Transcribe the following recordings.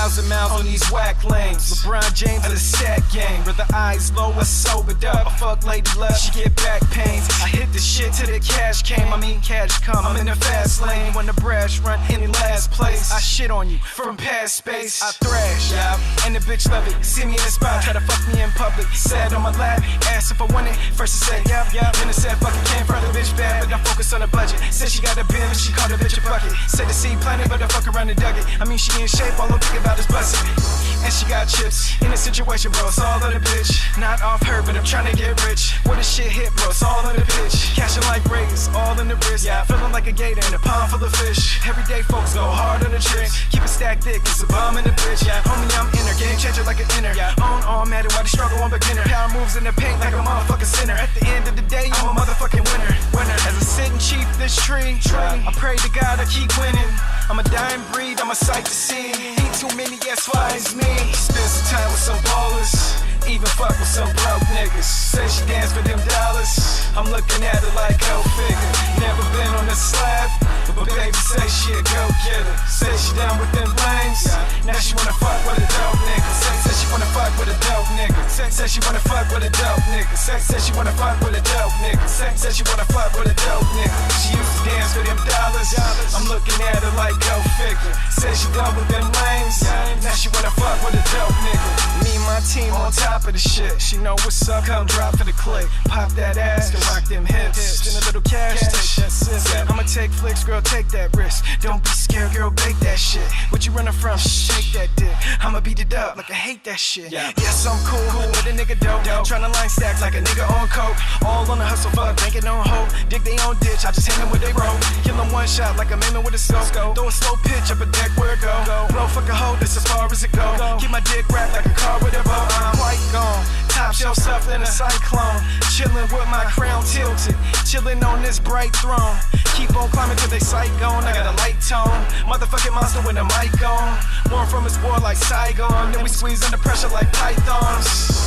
1,000 miles on these whack lanes. LeBron James of the stat game. Where the eyes low, I sobered up. I fuck lady love, she get back pains. I hit the shit till the cash came. I mean cash come, I'm in the fast lane. When the brash run in last place, I shit on you from past space. I thrash, yeah, and the bitch love it. See me in the spot, try to fuck me in public. Sat on my lap, asked if I want it. First I said yeah, then I said fuck it. Can't front the bitch bad, but I'm focused on the budget. Said she got a bin, but she called a bitch a bucket. Said the seed planted, but I fuck around and dug it. I mean she in shape, all I'm thinking about is busting. And she got chips in a situation, bro. It's all on the bitch. Not off her, but I'm trying to get rich. Where the shit hit, bro? It's all on the pitch. Cashing like Rays, all in the wrist. Yeah, feeling like a gator in a pond full of fish. Everyday folks go hard on the tricks. Keep it stacked thick, it's a bomb in the bitch. Yeah, homie, I'm inner, game changer like an inner. Yeah, own all matter why the struggle on beginner. Power moves in the paint like a motherfucking sinner. At the end of the day, I'm a motherfucking winner. As I sit and cheat this tree, I pray to God I keep winning. I'm a dying breed, I'm a sight to see. Ain't too many, yes, why it's me. Spend some time with some ballers, even fuck with some broke niggas. Say she dance for them dollars, I'm looking at her like go figure. Never been on the slab, but baby say she a go getter. Say she down with them lanes, now she wanna fuck with a dope nigga. Say she wanna fuck with a dope nigga. Say she wanna fuck with a dope nigga. Say she wanna fuck with a dope nigga. Say she wanna fuck with a dope nigga. She used to dance for them dollars, I'm looking at her like go figure. Say she done with them lanes, now she wanna fuck with a dope nigga. Me and my team on top of the shit. She know what's up, come drop for the click. Pop that ass and rock them hips. Spend a little cash, take that sip. I'ma take flicks, girl, take that risk. Don't be scared, girl, bake that shit. What you running from? Shake that dick. I'ma beat it up like I hate that shit. Yes, I'm cool with a nigga dope. Tryna line stacks like a nigga on coke. All on the hustle, fuck, banking on hope. Dig they own ditch, I just hang them with they rope. Kill them one shot like I'm aiming with a scope. Throw a slow pitch up a deck where it go. Blow fuck a hoe, that's as far as it go. Keep my dick wrapped like a car with a bow. I'm quite gone. Top shelf stuff in a cyclone. Chillin' with my crown tilted. Chillin' on this bright throne. Keep on climbing till they sight gone. I got a light tone. Motherfucking monster with a mic on. Born from his war like Saigon. Then we squeeze under pressure like pythons.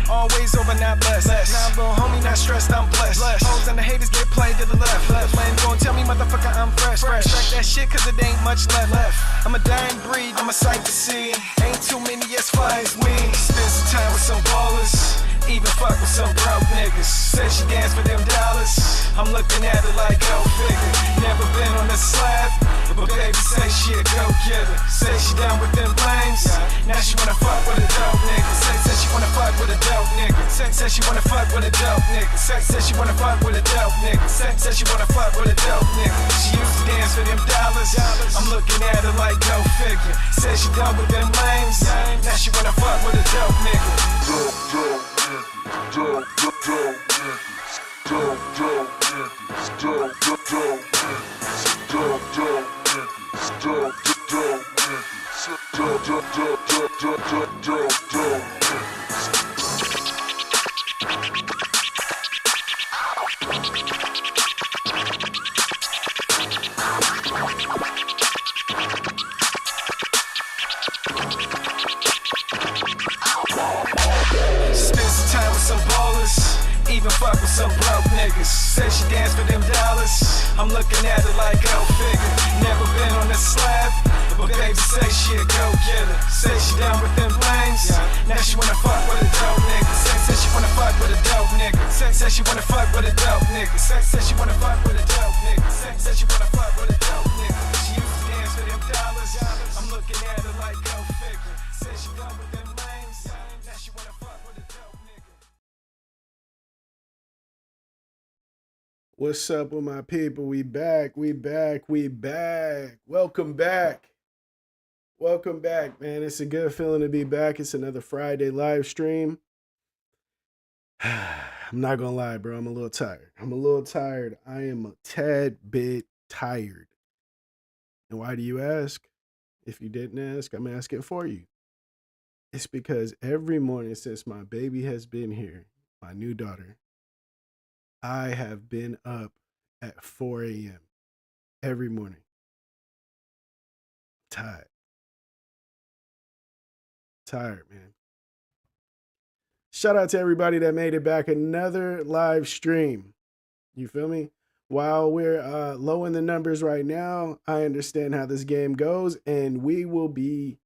Always over, not less. Now little homie, not stressed, I'm blessed. Hoes and the haters get played to the left. Flame gon' tell me, motherfucker, I'm fresh. Track that shit, cause it ain't much left. I'm a dying breed, I'm a sight to see. Ain't too many, yes, fly as we. Spend some time with some ballers, even fuck with some broke niggas. Say she dance for them dollars, I'm looking at her like go figure. Never been on the slab, but baby say she a go getter. Say she down with them lanes, now she wanna fuck with a dope nigga. Say she wanna fuck with a dope nigga. Say she wanna fuck with a dope nigga. Say she wanna fuck with a dope nigga. Say she wanna fuck with a dope nigga. She used to dance for them dollars, I'm looking at her like go figure. Say she done with them lanes, now she wanna fuck with a dope nigga. Dope niggas, dope niggas, dope niggas, dope niggas, dope Spend some time with some ballers, even fuck with some broke niggas. Say she dance for them dollars, I'm looking at her like go figure. Never been on the slab, but baby say she a go getter. Say she down with them lanes, now she wanna fuck with a dope nigga. Say she wanna fuck with a dope nigga. Say she wanna fuck with a dope nigga. Say she wanna fuck with a dope nigga. Say she wanna fuck with a dope nigga. She used to dance for them dollars, I'm looking at her like go figure. Say she done with them lanes, now she wanna fuck with a dope nigga. What's up with my people? We back. Welcome back. Welcome back, man. It's a good feeling to be back. It's another Friday live stream. I'm not gonna lie, bro. I'm a little tired. I am a tad bit tired. And why do you ask? If you didn't ask, I'm asking for you. It's because every morning since my baby has been here, my new daughter, I have been up at 4 a.m. every morning. Tired, man. Shout out to everybody that made it back. Another live stream. You feel me? while we're low in the numbers right now, I understand how this game goes, and we will be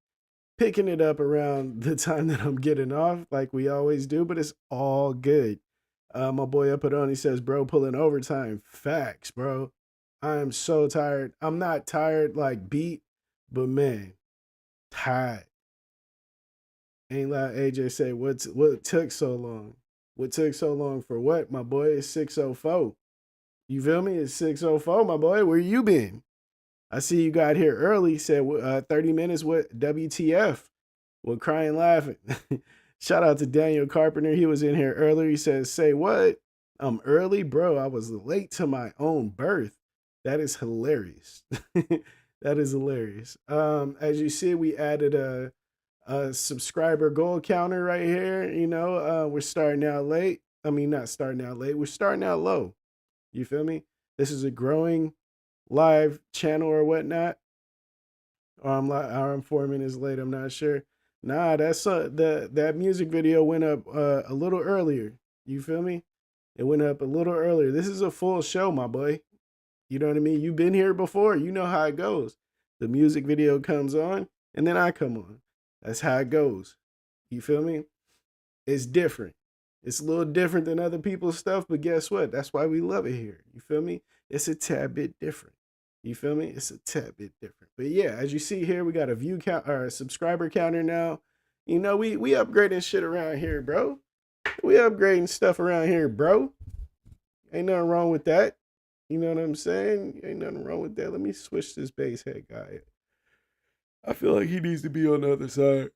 picking it up around the time that I'm getting off, like we always do, but it's all good. My boy up it on, he says, bro, pulling overtime. Facts, bro. I am so tired. I'm not tired like beat, but man, tired. Ain't like AJ say, what took so long? What took so long for what, my boy? It's 6:04. You feel me? It's 6:04, my boy. Where you been? I see you got here early. Said 30 minutes. What WTF? Well, crying laughing. Shout out to Daniel Carpenter. He was in here earlier. He says, "Say what? I'm early, bro. I was late to my own birth." That is hilarious. That is hilarious. As you see, we added a subscriber goal counter right here. You know, we're starting out late. I mean, not starting out late. We're starting out low. You feel me? This is a growing live channel or whatnot. Or I'm 4 minutes late. I'm not sure. Nah, that's that music video went up a little earlier. You feel me? It went up a little earlier. This is a full show, my boy. You know what I mean? You've been here before. You know how it goes. The music video comes on, and then I come on. That's how it goes. You feel me? It's different. It's a little different than other people's stuff, but guess what? That's why we love it here. You feel me? It's a tad bit different. You feel me? It's a tad bit different. But yeah, as you see here, we got a view count or a subscriber counter now. You know, we upgrading shit around here, bro. We upgrading stuff around here, bro. Ain't nothing wrong with that. You know what I'm saying? Ain't nothing wrong with that. Let me switch this bass head guy. I feel like he needs to be on the other side.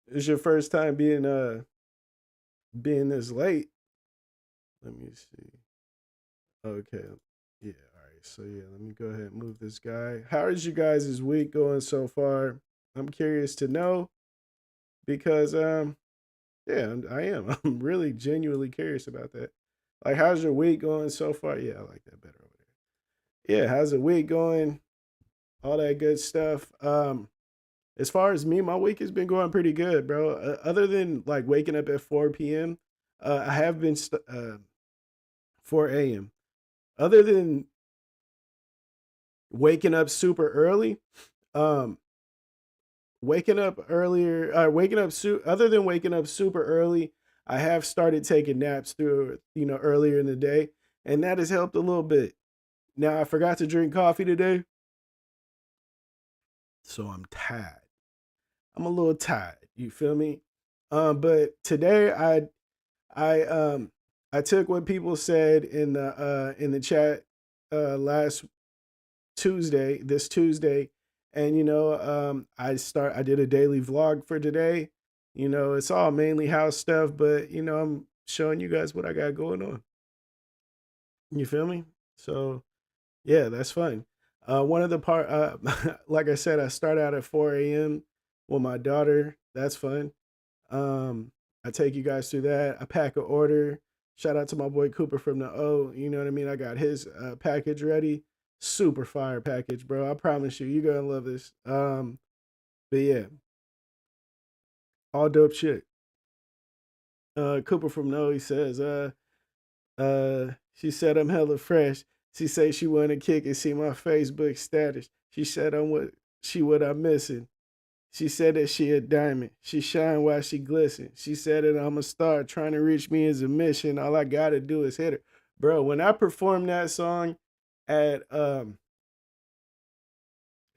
It's your first time being this late. Let me see. Okay. Yeah, all right. So yeah, let me go ahead and move this guy. How is you guys' week going so far? I'm curious to know because yeah, I am. I'm really genuinely curious about that. Like, how's your week going so far? Yeah, I like that better over there. Yeah, how's the week going? All that good stuff. As far as me, my week has been going pretty good, bro. Other than like waking up at 4 p.m., I have been 4 a.m. Other than waking up super early, um, waking up earlier, other than waking up super early, I have started taking naps through, earlier in the day, and that has helped a little bit. Now, I forgot to drink coffee today, so I'm tired. I'm a little tired. You feel me? But today I took what people said in the chat last this Tuesday, and I did a daily vlog for today. It's all mainly house stuff, but I'm showing you guys what I got going on. You feel me? So yeah, that's fun. One of the part, like I said, I start out at 4 a.m. with my daughter. That's fun. Um, I take you guys through that. I pack an order. Shout out to my boy Cooper from the O. You know what I mean? I got his package ready. Super fire package, bro. I promise you, you're gonna love this. But yeah, all dope shit. Cooper from the O, he says, she said I'm hella fresh. She say she wanna kick and see my Facebook status. She said what I'm missing. She said that she a diamond. She shine while she glisten. She said that I'm a star. Trying to reach me is a mission. All I gotta do is hit her. Bro, when I performed that song at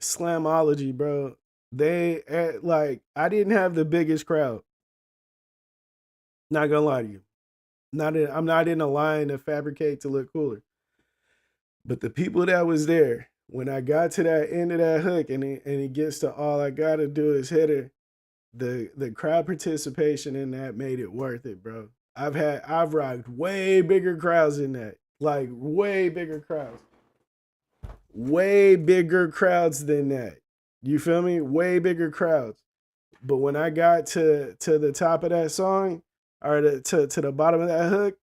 Slamology, bro, I didn't have the biggest crowd. Not gonna lie to you. I'm not in a line to fabricate to look cooler. But the people that was there, when I got to that end of that hook and it gets to all I gotta do is hit her, the crowd participation in that made it worth it, bro. I've rocked way bigger crowds than that. Like way bigger crowds. Way bigger crowds than that. You feel me? Way bigger crowds. But when I got to the top of that song, or to the bottom of that hook,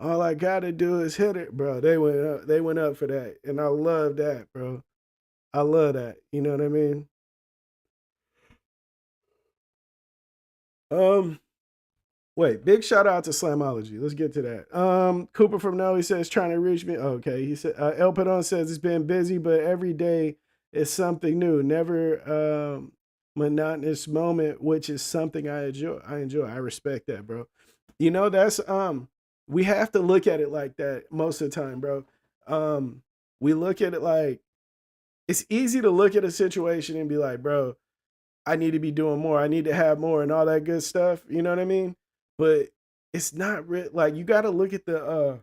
all I gotta do is hit it, bro. They went up for that. And I love that, bro. I love that. You know what I mean? Um, Wait, big shout out to Slamology. Let's get to that. Cooper from No, he says trying to reach me. Okay, he said El Padon says it's been busy, but every day is something new. Never monotonous moment, which is something I enjoy. I respect that, bro. You know, that's we have to look at it like that most of the time, bro. We look at it like it's easy to look at a situation and be like, bro, I need to be doing more. I need to have more and all that good stuff. You know what I mean? But it's not like you gotta look at the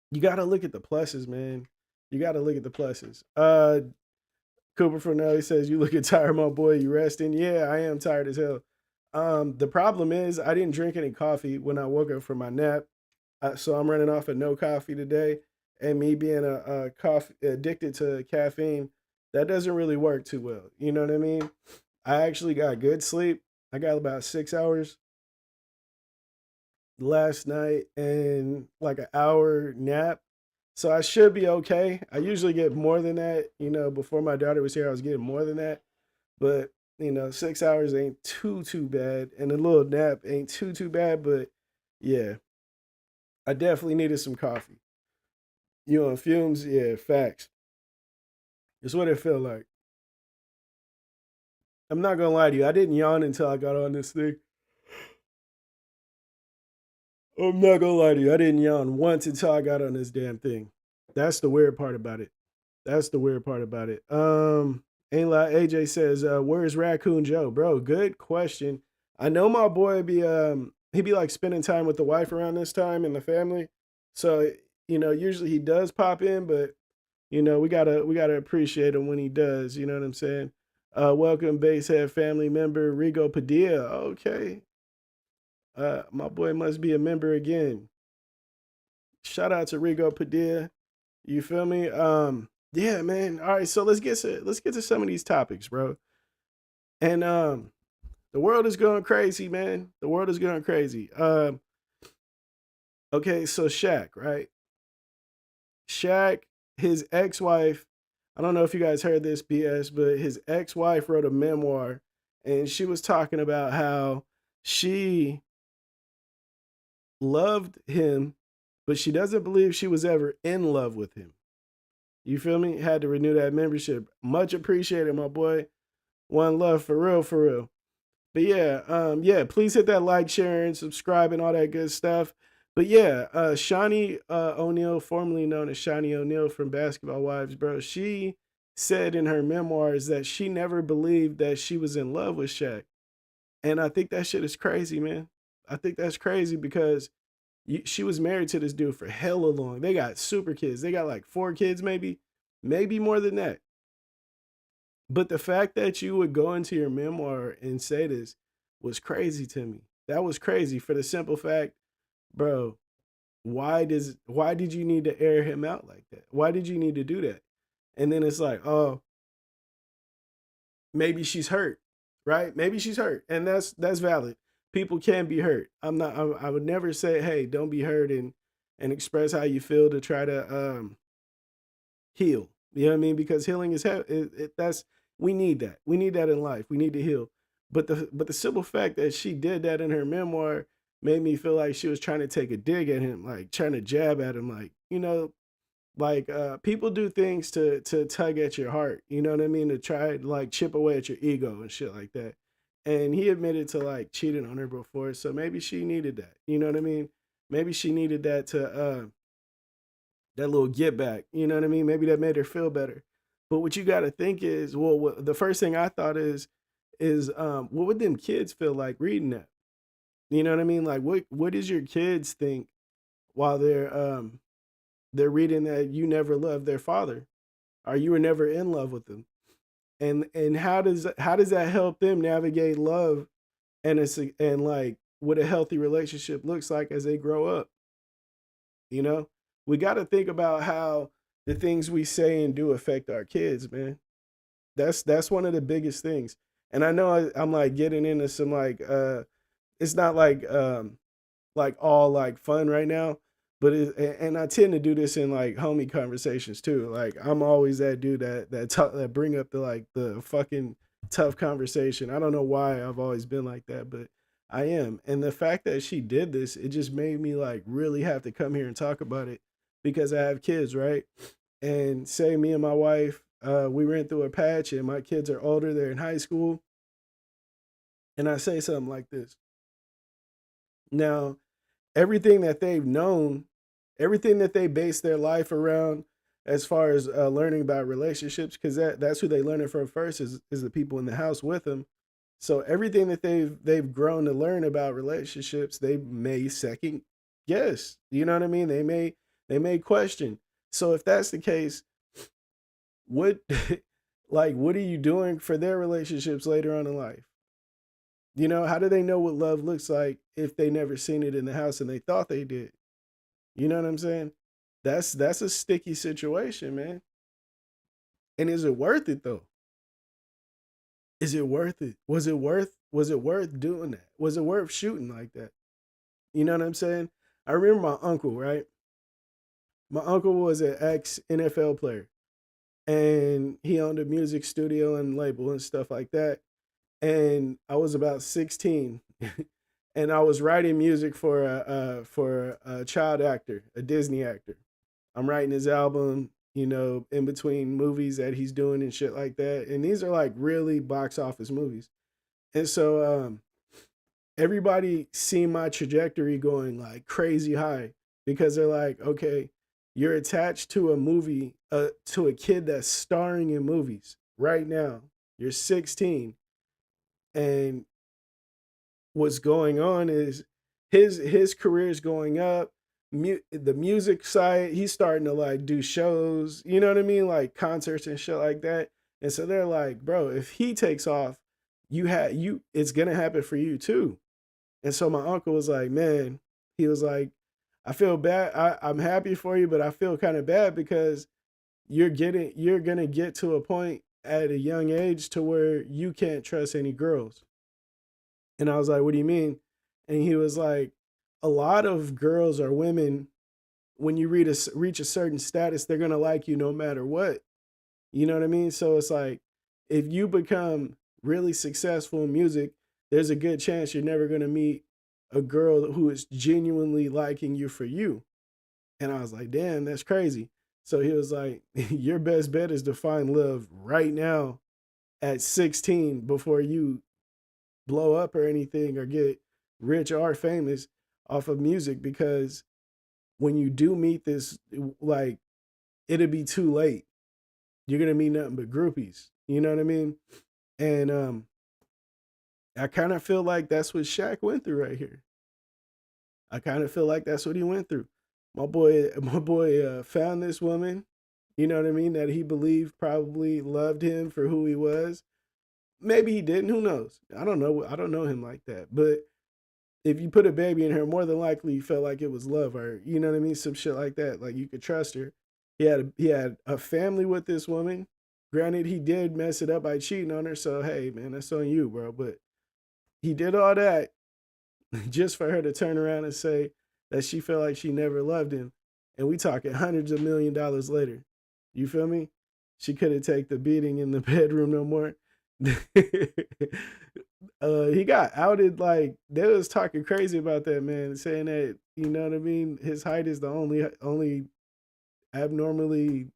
pluses, man. You gotta look at the pluses. Cooper Fernelli says, "You looking tired, my boy. You resting?" Yeah, I am tired as hell. The problem is I didn't drink any coffee when I woke up from my nap, so I'm running off of no coffee today. And me being a coffee addicted to caffeine, that doesn't really work too well. You know what I mean? I actually got good sleep. I got about 6 hours last night and like an hour nap. So I should be okay. I usually get more than that. You know, before my daughter was here, I was getting more than that. But, 6 hours ain't too bad. And a little nap ain't too bad. But yeah, I definitely needed some coffee. You on fumes? Yeah, facts. It's what it felt like. I'm not gonna lie to you. I didn't yawn until I got on this thing. I'm not gonna lie to you. I didn't yawn once until I got on this damn thing. That's the weird part about it. That's the weird part about it. Ain't like AJ says, where's Raccoon Joe? Bro, good question. I know my boy he be like spending time with the wife around this time and the family. So, usually he does pop in, but we gotta appreciate him when he does, you know what I'm saying? Welcome Basehead family member Rigo Padilla. Okay. My boy must be a member again. Shout out to Rigo Padilla. You feel me? Yeah, man. All right, so let's get to some of these topics, bro. And the world is going crazy, man. The world is going crazy. Okay, so Shaq, right? Shaq, his ex-wife, I don't know if you guys heard this BS, but his ex-wife wrote a memoir and she was talking about how she loved him, but she doesn't believe she was ever in love with him. You feel me? Had to renew that membership. Much appreciated, my boy. One love for real, for real. But yeah, please hit that like, share, and subscribe and all that good stuff. But yeah, Shawnee O'Neal, formerly known as Shawnee O'Neal from Basketball Wives, bro, she said in her memoirs that she never believed that she was in love with Shaq. And I think that shit is crazy, man. I think that's crazy because she was married to this dude for hella long. They got super kids. They got like 4 kids, maybe more than that. But the fact that you would go into your memoir and say this was crazy to me. That was crazy for the simple fact, bro, why did you need to air him out like that? Why did you need to do that? And then it's like, oh, maybe she's hurt, right? Maybe she's hurt. And that's valid. People can be hurt. I would never say, hey, don't be hurt and express how you feel to try to heal. You know what I mean? Because healing is that's we need that. We need that in life. We need to heal. But the simple fact that she did that in her memoir made me feel like she was trying to take a dig at him, like trying to jab at him, like like people do things to tug at your heart. You know what I mean? To try to like chip away at your ego and shit like that. And he admitted to like cheating on her before, so maybe she needed that. You know what I mean? Maybe she needed that to that little get back. You know what I mean? Maybe that made her feel better. But what you got to think is, well, the first thing I thought is what would them kids feel like reading that? You know what I mean? Like, what does your kids think while they're reading that you never loved their father, or you were never in love with them, and how does that help them navigate love and like what a healthy relationship looks like as they grow up? You know, we got to think about how the things we say and do affect our kids, man. That's one of the biggest things. And I know I'm like getting into some like it's not like all like fun right now, but and I tend to do this in like homie conversations too. Like I'm always that dude that bring up the like the fucking tough conversation. I don't know why I've always been like that, but I am. And the fact that she did this, it just made me like really have to come here and talk about it because I have kids, right? And say me and my wife, we ran through a patch and my kids are older, they're in high school. And I say something like this. Now, everything that they've known, everything that they base their life around as far as learning about relationships, because that's who they learn it from first is the people in the house with them. So everything that they've grown to learn about relationships, they may second guess. You know what I mean? They may question. So if that's the case, what like what are you doing for their relationships later on in life? You know, how do they know what love looks like if they never seen it in the house and they thought they did? You know what I'm saying? That's a sticky situation, man. And is it worth it though? Is it worth it? Was it worth doing that? Was it worth shooting like that? You know what I'm saying? I remember my uncle, right? My uncle was an ex NFL player and he owned a music studio and label and stuff like that. And I was about 16 and I was writing music for a child actor, a Disney actor. I'm writing his album, you know, in between movies that he's doing and shit like that. And these are like really box office movies. And so everybody seen my trajectory going like crazy high because they're like, okay, you're attached to a movie, to a kid that's starring in movies right now. You're 16, and what's going on is his career is going up. The music side, he's starting to like do shows. You know what I mean, like concerts and shit like that. And so they're like, bro, if he takes off, it's gonna happen for you too. And so my uncle was like, man, he was like, I feel bad. I'm happy for you, but I feel kind of bad because you're gonna get to a point at a young age to where you can't trust any girls. And I was like, what do you mean? And he was like, a lot of girls or women, when you reach a certain status, they're gonna like you no matter what. You know what I mean? So it's like, if you become really successful in music, there's a good chance you're never gonna meet a girl who is genuinely liking you for you. And I was like, damn, that's crazy. So he was like, your best bet is to find love right now at 16 before you blow up or anything or get rich or famous off of music because when you do meet this, like, it'll be too late. You're gonna meet nothing but groupies. You know what I mean? And I kind of feel like that's what Shaq went through right here. I kind of feel like that's what he went through. My boy found this woman, you know what I mean, that he believed probably loved him for who he was. Maybe he didn't, who knows? I don't know. I don't know him like that. But if you put a baby in her, more than likely you felt like it was love or you know what I mean, some shit like that. Like you could trust her. He had a family with this woman. Granted, he did mess it up by cheating on her. So hey, man, that's on you, bro. But he did all that just for her to turn around and say that she felt like she never loved him. And we talking hundreds of $1 million later. You feel me? She couldn't take the beating in the bedroom no more. He got outed like they was talking crazy about that man, saying that you know what I mean. His height is the only abnormally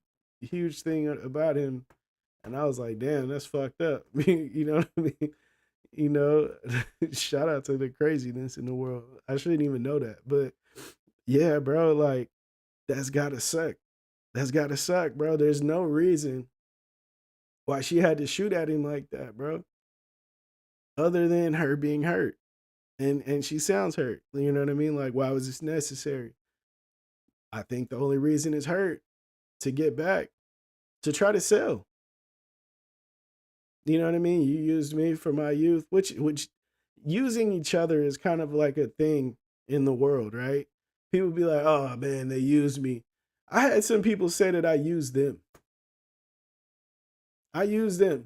huge thing about him, and I was like, damn, that's fucked up. You know what I mean? You know, shout out to the craziness in the world. I shouldn't even know that, but yeah, bro, like that's gotta suck. That's gotta suck, bro. There's no reason why she had to shoot at him like that, bro, other than her being hurt. And she sounds hurt. You know what I mean? Like, why was this necessary? I think the only reason is hurt to get back, to try to sell. You know what I mean? You used me for my youth, which using each other is kind of like a thing in the world, right? People be like, "Oh man, they used me." I had some people say that I used them. I used them.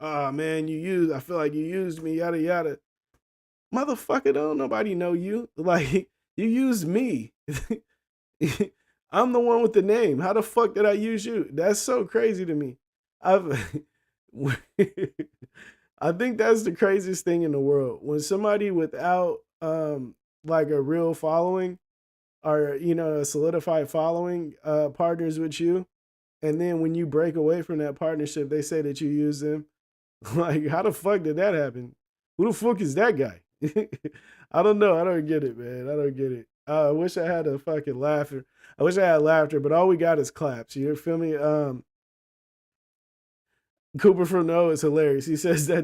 Oh man, I feel like you used me, yada yada. Motherfucker, don't nobody know you. Like, you used me. I'm the one with the name. How the fuck did I use you? That's so crazy to me. I've I think that's the craziest thing in the world. When somebody without like a real following or a solidified following partners with you, and then when you break away from that partnership, they say that you use them. Like, how the fuck did that happen? Who the fuck is that guy? I don't know. I don't get it, man. I don't get it. I wish I had a fucking laughter. I wish I had laughter, but all we got is claps. You feel me? Cooper from No is hilarious. He says that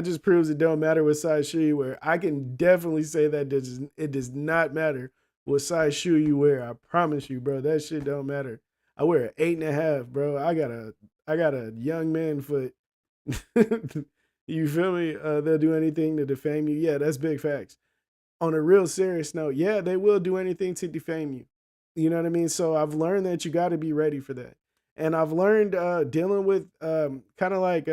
just proves it don't matter what size shoe you wear. I can definitely say that it does not matter what size shoe you wear. I promise you, bro. That shit don't matter. I wear an 8.5, bro. I got a young man foot. You feel me? They'll do anything to defame you. Yeah, that's big facts. On a real serious note, yeah, they will do anything to defame you. You know what I mean? So I've learned that you got to be ready for that. And I've learned dealing with kind of like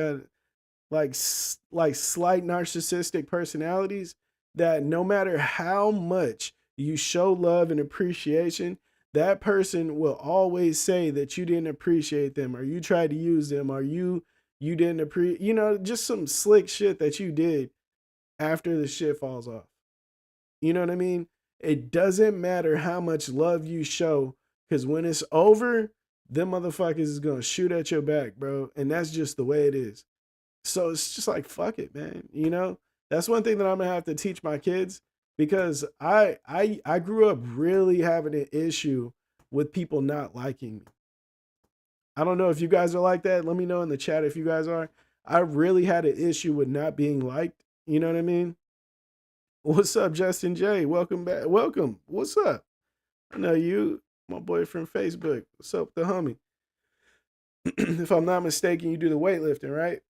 slight narcissistic personalities that no matter how much you show love and appreciation, that person will always say that you didn't appreciate them or you tried to use them or you didn't appreciate, just some slick shit that you did after the shit falls off. You know what I mean? It doesn't matter how much love you show, because when it's over, them motherfuckers is gonna shoot at your back, bro. And that's just the way it is. So it's just like fuck it, man. That's one thing that I'm gonna have to teach my kids because I grew up really having an issue with people not liking me. I don't know if you guys are like that. Let me know in the chat if you guys are. I really had an issue with not being liked. You know what I mean? What's up, Justin J? Welcome back. Welcome. What's up? I know you, my boy from Facebook. What's up, the homie? If I'm not mistaken, you do the weightlifting, right?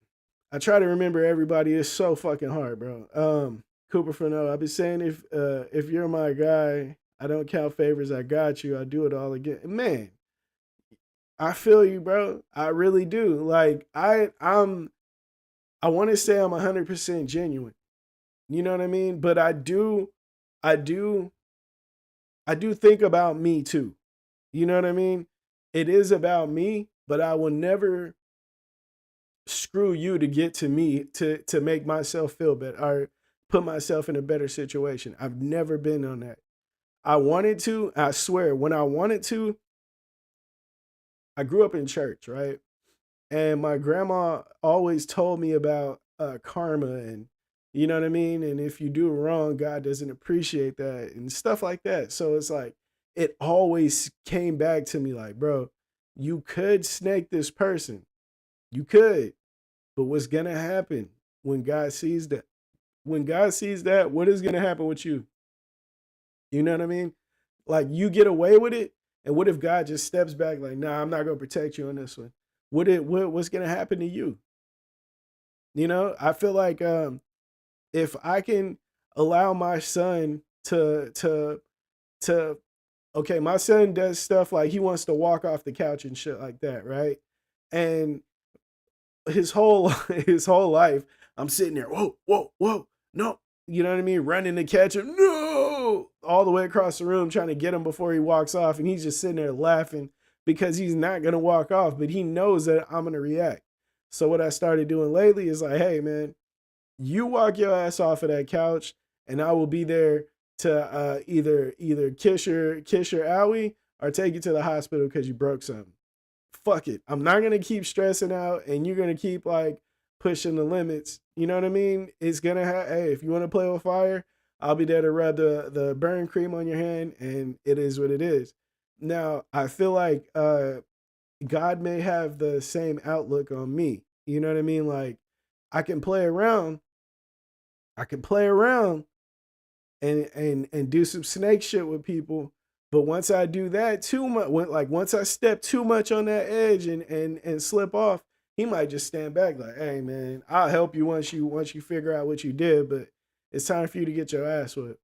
I try to remember everybody. It's so fucking hard, bro. Cooper Fernando, I've been saying if you're my guy, I don't count favors. I got you. I do it all again. Man, I feel you, bro. I really do. Like I want to say I'm 100% genuine. You know what I mean? But I do, I do think about me too. You know what I mean? It is about me, but I will never screw you to get to me to make myself feel better or put myself in a better situation. I've never been on that. I wanted to, I swear, when I wanted to, I grew up in church, right? And my grandma always told me about karma and you know what I mean? And if you do wrong, God doesn't appreciate that and stuff like that. So it's like it always came back to me like, bro, you could snake this person. You could. But what's gonna happen when God sees that? When God sees that, what is gonna happen with you? You know what I mean? Like you get away with it, and what if God just steps back like, nah, I'm not gonna protect you on this one? What's gonna happen to you? I feel like if I can allow my son to okay, my son does stuff like he wants to walk off the couch and shit like that, right? And his whole his whole life, I'm sitting there, whoa, whoa, whoa, no, you know what I mean? Running to catch him, no, all the way across the room trying to get him before he walks off, and he's just sitting there laughing because he's not gonna walk off, but he knows that I'm gonna react. So what I started doing lately is like, hey man, you walk your ass off of that couch, and I will be there to either kiss your owie or take you to the hospital because you broke something. Fuck it. I'm not gonna keep stressing out, and you're gonna keep like pushing the limits. You know what I mean? It's gonna have. Hey, if you want to play with fire, I'll be there to rub the burn cream on your hand, and it is what it is. Now, I feel like God may have the same outlook on me. You know what I mean? Like I can play around. I can play around and do some snake shit with people. But once I do that too much, once I step too much on that edge and slip off, he might just stand back like, "Hey man, I'll help you once you figure out what you did, but it's time for you to get your ass whipped."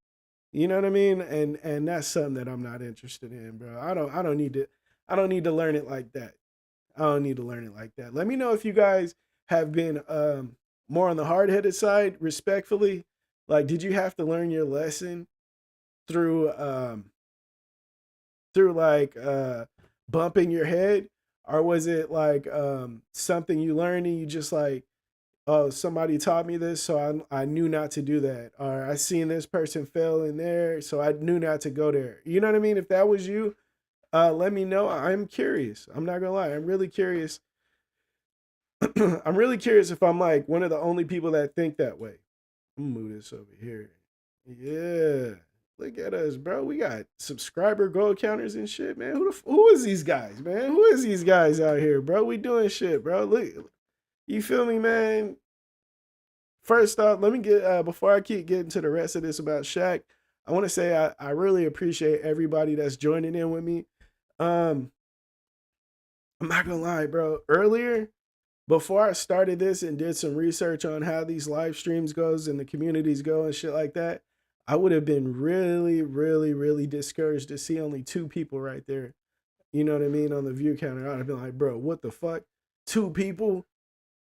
You know what I mean? And that's something that I'm not interested in, bro. I don't need to learn it like that. I don't need to learn it like that. Let me know if you guys have been more on the hard headed side, respectfully. Like, did you have to learn your lesson through like bumping your head, or was it like something you learned and you just like oh, somebody taught me this, so I knew not to do that. Or I seen this person fail in there, so I knew not to go there. You know what I mean? If that was you, let me know. I'm curious. I'm not gonna lie. I'm really curious. I'm really curious if I'm like one of the only people that think that way. I'm gonna move this over here. Yeah. Look at us, bro. We got subscriber goal counters and shit, man. Who is these guys, man? Who is these guys out here, bro? We doing shit, bro. Look, you feel me, man? First off, let me get before I keep getting to the rest of this about Shaq, I want to say I really appreciate everybody that's joining in with me. Um, I'm not gonna lie, bro. Earlier, before I started this and did some research on how these live streams goes and the communities go and shit like that, I would have been really, really, really discouraged to see only two people right there. You know what I mean? On the view counter, I'd have been like, bro, what the fuck? Two people?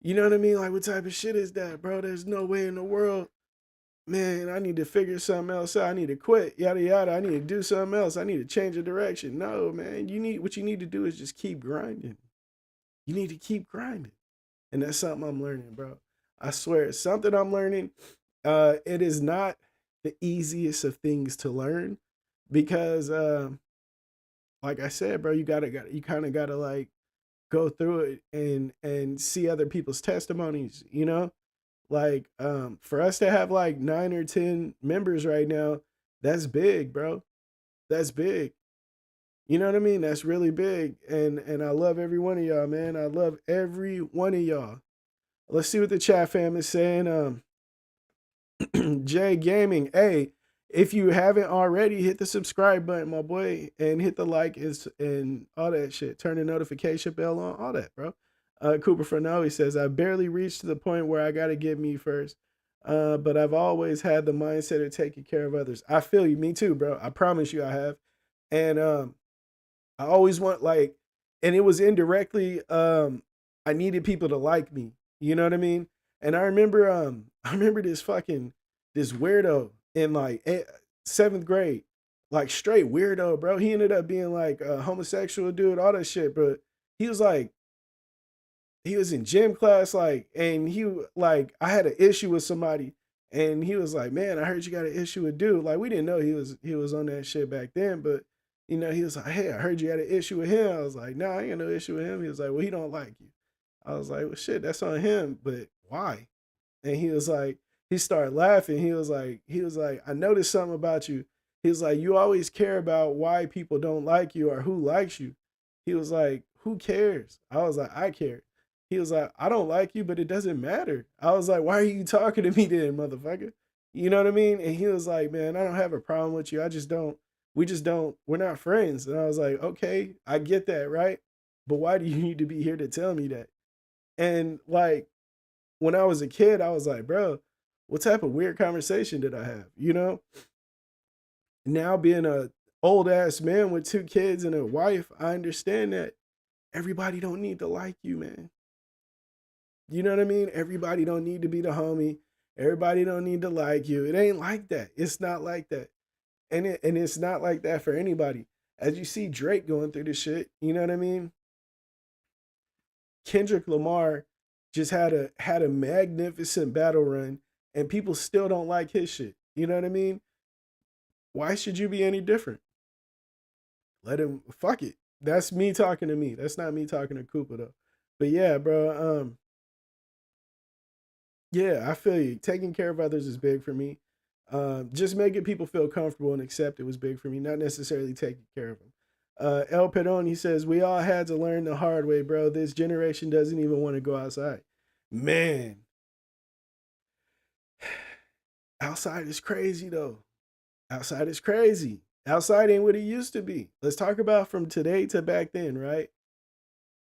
You know what I mean? Like, what type of shit is that, bro? There's no way in the world. Man, I need to figure something else out. I need to quit. Yada yada. I need to do something else. I need to change the direction. No, man. What you need to do is just keep grinding. You need to keep grinding. And that's something I'm learning, bro. I swear, it's something I'm learning. It is not the easiest of things to learn because like I said, bro, you kind of gotta like go through it and see other people's testimonies, you know? Like for us to have like 9 or 10 members right now, that's big, bro. That's big. You know what I mean? That's really big. And I love every one of y'all, man. I love every one of y'all. Let's see what the chat fam is saying. J Gaming, hey, if you haven't already, hit the subscribe button, my boy, and hit the like and all that shit. Turn the notification bell on, all that, bro. Cooper Fernell, he says, I barely reached to the point where I gotta get me first. But I've always had the mindset of taking care of others. I feel you, me too, bro. I promise you I have. And I always want like, and it was indirectly, I needed people to like me. You know what I mean? And I remember this weirdo in like seventh grade, like straight weirdo, bro. He ended up being like a homosexual dude, all that shit. But he was like, he was in gym class, like, and like, I had an issue with somebody, and he was like, "Man, I heard you got an issue with dude." Like, we didn't know he was on that shit back then, but you know, he was like, "Hey, I heard you had an issue with him." I was like, "Nah, I ain't got no issue with him." He was like, "Well, he don't like you." I was like, "Well, shit, that's on him, but why?" And he was like, he started laughing. He was like, "I noticed something about you." He was like, "You always care about why people don't like you or who likes you." He was like, "Who cares?" I was like, "I care." He was like, "I don't like you, but it doesn't matter." I was like, "Why are you talking to me then, motherfucker?" You know what I mean? And he was like, "Man, I don't have a problem with you. I just don't, we're not friends." And I was like, "Okay, I get that, right? But why do you need to be here to tell me that?" And like, when I was a kid, I was like, bro, what type of weird conversation did I have? You know? Now being a old ass man with two kids and a wife, I understand that everybody don't need to like you, man. You know what I mean? Everybody don't need to be the homie. Everybody don't need to like you. It ain't like that. It's not like that. And it's not like that for anybody. As you see Drake going through this shit, you know what I mean? Kendrick Lamar just had a magnificent battle run, and people still don't like his shit. You know what I mean? Why should you be any different? Let him fuck it. That's me talking to me. That's not me talking to Cooper though. But yeah, bro. Yeah, I feel you. Taking care of others is big for me. Just making people feel comfortable and accept it was big for me, not necessarily taking care of them. El Perón, he says, we all had to learn the hard way, bro. This generation doesn't even want to go outside. Man, outside is crazy, though. Outside is crazy. Outside ain't what it used to be. Let's talk about from today to back then, right?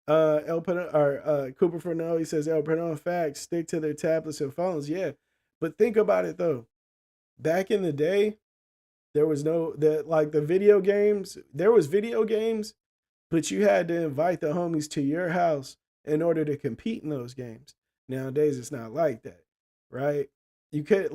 El Perón, or Cooper Fernell, he says, El Perón, facts, stick to their tablets and phones. Yeah. But think about it, though. Back in the day, there was no the video games. There was video games, but you had to invite the homies to your house in order to compete in those games. Nowadays, it's not like that, right? You could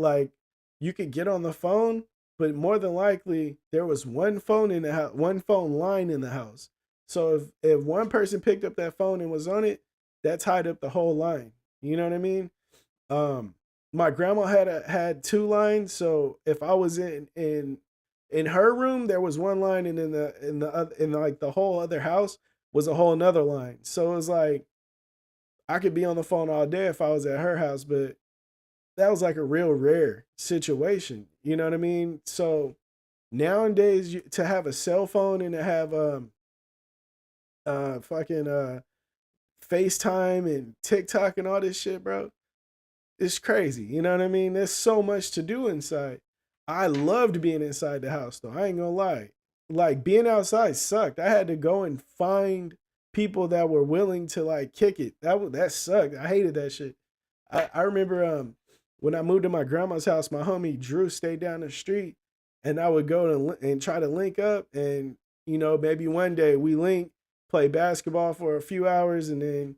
you could get on the phone, but more than likely there was one phone in the house, one phone line in the house. So if one person picked up that phone and was on it, that tied up the whole line. You know what I mean? Um, my grandma had two lines, so if I was in her room, there was one line, and in the other, in like the whole other house was a whole another line. So it was like I could be on the phone all day if I was at her house, but that was like a real rare situation. You know what I mean? So nowadays, to have a cell phone and to have fucking FaceTime and TikTok and all this shit, bro, it's crazy. You know what I mean? There's so much to do inside. I loved being inside the house though. I ain't gonna lie. Like being outside sucked. I had to go and find people that were willing to like kick it. That sucked. I hated that shit. I remember when I moved to my grandma's house, my homie Drew stayed down the street, and I would go and try to link up, and maybe one day we link, play basketball for a few hours, and then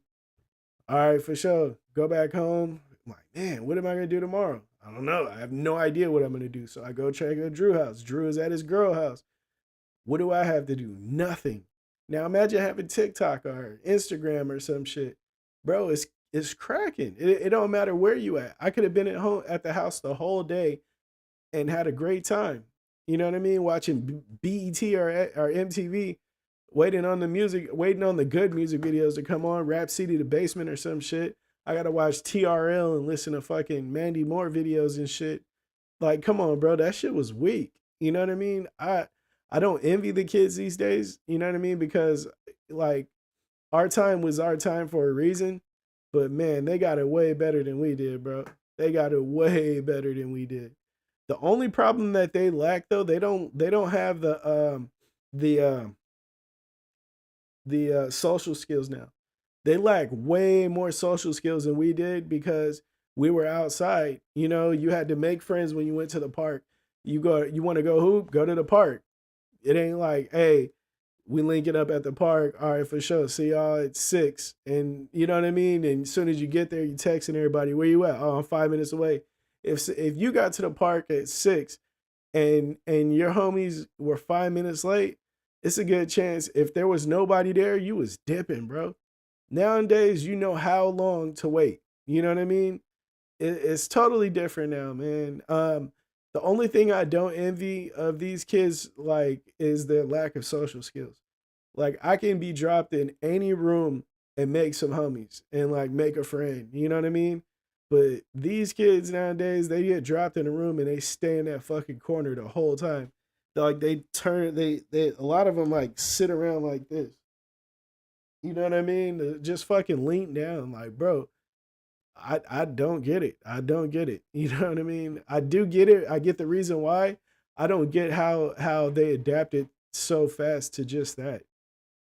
all right, for sure, go back home. I'm like, man, what am I gonna do tomorrow? I don't know. I have no idea what I'm gonna do. So I go check out Drew's house. Drew is at his girl house. What do I have to do? Nothing. Now imagine having TikTok or Instagram or some shit, bro. It's cracking. It don't matter where you at. I could have been at home at the house the whole day and had a great time. You know what I mean? Watching BET or MTV, waiting on the music, waiting on the good music videos to come on. Rap City, The Basement, or some shit. I gotta watch TRL and listen to fucking Mandy Moore videos and shit. Like, come on, bro, that shit was weak. You know what I mean? I don't envy the kids these days. You know what I mean? Because like our time was our time for a reason. But man, they got it way better than we did, bro. They got it way better than we did. The only problem that they lack though, they don't have the social skills now. They lack way more social skills than we did because we were outside. You had to make friends when you went to the park. You want to go hoop, go to the park. It ain't like, hey, we link it up at the park. All right, for sure. See y'all at 6. And you know what I mean? And as soon as you get there, you texting everybody, where you at? Oh, I'm 5 minutes away. If you got to the park at 6 and your homies were 5 minutes late, it's a good chance if there was nobody there, you was dipping, bro. Nowadays, you know how long to wait. You know what I mean? It's totally different now, man. The only thing I don't envy of these kids like is their lack of social skills. Like I can be dropped in any room and make some homies and like make a friend. You know what I mean? But these kids nowadays, they get dropped in a room and they stay in that fucking corner the whole time. Like they turn, they a lot of them like sit around like this. You know what I mean? Just fucking lean down, like bro. I don't get it. I don't get it. You know what I mean? I do get it. I get the reason why. I don't get how they adapted so fast to just that.